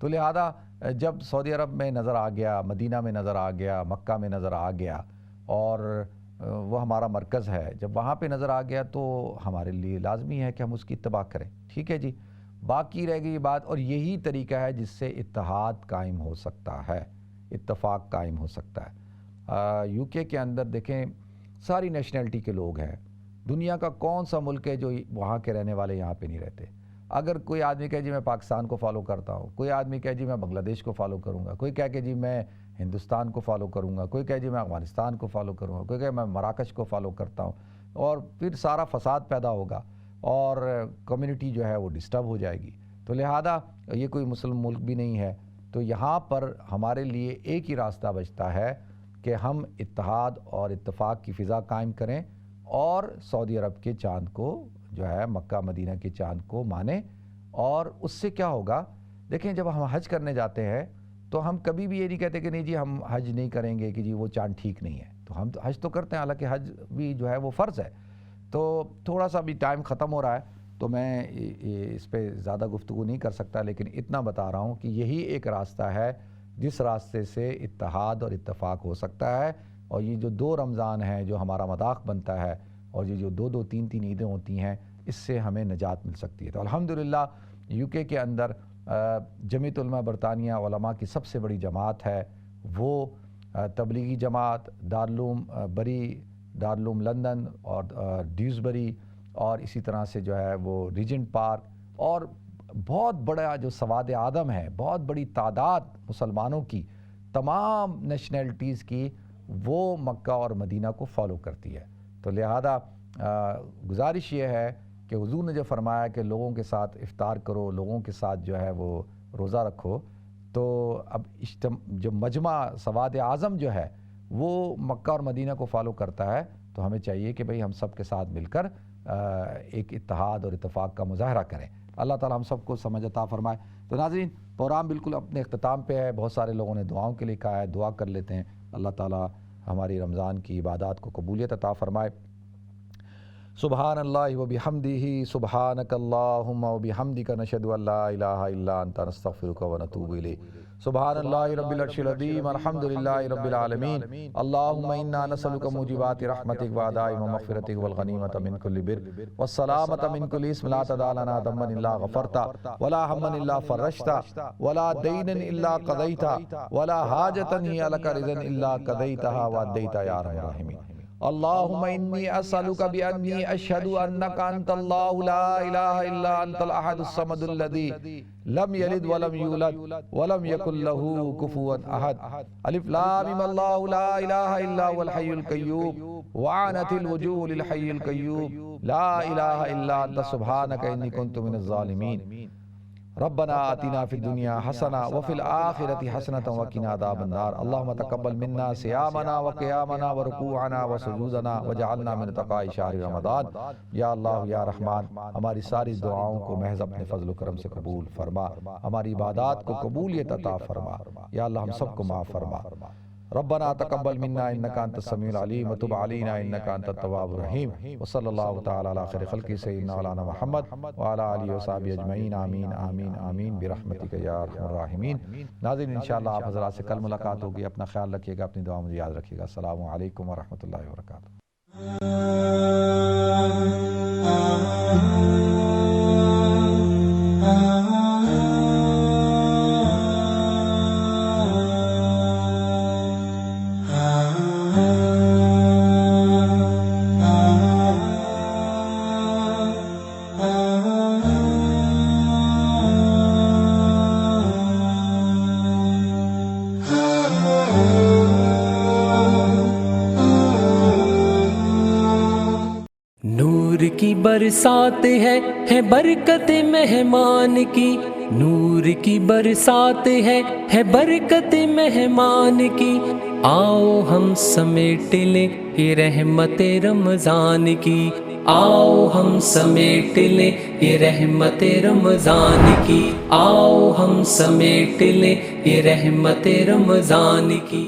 تو لہذا جب سعودی عرب میں نظر آ گیا, مدینہ میں نظر آ گیا, مکہ میں نظر آ گیا, اور وہ ہمارا مرکز ہے, جب وہاں پہ نظر آ گیا تو ہمارے لیے لازمی ہے کہ ہم اس کی اتباع کریں. ٹھیک ہے جی, باقی رہ گئی بات, اور یہی طریقہ ہے جس سے اتحاد قائم ہو سکتا ہے, اتفاق قائم ہو سکتا ہے. یو کے اندر دیکھیں ساری نیشنلٹی کے لوگ ہیں. دنیا کا کون سا ملک ہے جو وہاں کے رہنے والے یہاں پہ نہیں رہتے؟ اگر کوئی آدمی کہے جی میں پاکستان کو فالو کرتا ہوں, کوئی آدمی کہے جی میں بنگلہ دیش کو فالو کروں گا, کوئی کہے کہ جی میں ہندوستان کو فالو کروں گا، کوئی کہے جی میں افغانستان کو فالو کروں گا، کوئی کہے میں مراکش کو فالو کرتا ہوں، اور پھر سارا فساد پیدا ہوگا اور کمیونٹی جو ہے وہ ڈسٹرب ہو جائے گی۔ تو لہذا یہ کوئی مسلم ملک بھی نہیں ہے، تو یہاں پر ہمارے لیے ایک ہی راستہ بچتا ہے کہ ہم اتحاد اور اتفاق کی فضا قائم کریں اور سعودی عرب کے چاند کو جو ہے مکہ مدینہ کے چاند کو مانیں۔ اور اس سے کیا ہوگا، دیکھیں جب ہم حج کرنے جاتے ہیں تو ہم کبھی بھی یہ نہیں کہتے کہ نہیں جی ہم حج نہیں کریں گے کہ جی وہ چاند ٹھیک نہیں ہے، تو ہم حج تو کرتے ہیں، حالانکہ حج بھی جو ہے وہ فرض ہے۔ تو تھوڑا سا بھی ٹائم ختم ہو رہا ہے تو میں اس پہ زیادہ گفتگو نہیں کر سکتا، لیکن اتنا بتا رہا ہوں کہ یہی ایک راستہ ہے جس راستے سے اتحاد اور اتفاق ہو سکتا ہے، اور یہ جو 2 رمضان ہیں جو ہمارا مذاق بنتا ہے، اور یہ جو 2 3 عیدیں ہوتی ہیں، اس سے ہمیں نجات مل سکتی ہے۔ تو الحمدللہ UK کے اندر جمعیت علماء برطانیہ علماء کی سب سے بڑی جماعت ہے، وہ تبلیغی جماعت دارالعلوم بری، دارالعلوم لندن اور ڈیوزبری، اور اسی طرح سے جو ہے وہ ریجنٹ پارک، اور بہت بڑا جو سواد آدم ہے، بہت بڑی تعداد مسلمانوں کی تمام نیشنلٹیز کی، وہ مکہ اور مدینہ کو فالو کرتی ہے۔ تو لہذا گزارش یہ ہے کہ حضور نے جو فرمایا کہ لوگوں کے ساتھ افطار کرو، لوگوں کے ساتھ جو ہے وہ روزہ رکھو، تو اب جو مجمع سواد اعظم جو ہے وہ مکہ اور مدینہ کو فالو کرتا ہے، تو ہمیں چاہیے کہ بھئی ہم سب کے ساتھ مل کر ایک اتحاد اور اتفاق کا مظاہرہ کریں۔ اللہ تعالیٰ ہم سب کو سمجھ عطا فرمائے۔ تو ناظرین، پروگرام بالکل اپنے اختتام پہ ہے، بہت سارے لوگوں نے دعاؤں کے لیے کہا ہے، دعا کر لیتے ہیں۔ اللہ تعالیٰ ہماری رمضان کی عبادات کو قبولیت عطا فرمائے۔ سبحان اللہ و بحمدہ، سبحانک اللہم و بحمدک، نشہد ان لا الہ الا انت، نستغفرک و نتوب الیک۔ سبحان اللہ رب العرش العظیم، الحمدللہ رب العالمین، اللہم انا نسألک موجبات رحمتک وعزائم مغفرتک والغنیمۃ من کل بر والسلامۃ من کل اسم، لا تدع لنا ذنبا الا غفرتا ولا ہما الا فرجتا ولا دینا الا قضیتا ولا حاجتا ہی لک رضا الا قضیتها وادیتا یا ارحم الراحمین۔ اللہم انی اسألک بانی اشہد انک انت اللہ لا الہ الا انت الاحد الصمد الذی لم یلد ولم یولد ولم یکن له کفوا احد۔ الف لام میم، اللہ لا الہ الا هو الحی القیوم وعنت الوجوہ للحی القیوم لا الہ الا انت سبحانک انی کنت من الظالمین۔ ربنا آتنا فی الدنیا حسنہ وفی الآخرۃ حسنۃ وقنا عذاب النار۔ اللہم تقبل منا صیامنا وقیامنا ورکوعنا وسجودنا وجعلنا من اتقاء شہر رمضان۔ یا اللہ یا رحمان، ہماری ساری دعاؤں کو محض اپنے فضل و کرم سے قبول فرما، ہماری عبادات کو قبولیت عطا فرما، یا اللہ ہم سب کو معاف فرما۔ ربنا تقبل منا انک انت السمیع العلیم وتب علینا انک انت التواب الرحیم، وصلی اللہ تعالی علی خیر خلقہ سیدنا مولانا محمد وعلی آلہ وصحبہ اجمعین، آمین آمین آمین برحمتک یا ارحم الراحمین۔ ناظرین، انشاءاللہ آپ حضرات سے کل ملاقات ہوگی، اپنا خیال رکھیے گا، اپنی دعا مجھے یاد رکھیے گا۔ السلام علیکم ورحمۃ اللہ وبرکاتہ۔ کی برسات ہے برکت مہمان کی، نور کی برسات ہے برکت مہمان کی، آؤ ہم سمیٹ لیں یہ رحمت رمضان کی، آؤ ہم سمیٹ لیں یہ رحمت رمضان کی، آؤ ہم سمیٹ لیں یہ رحمت رمضان کی۔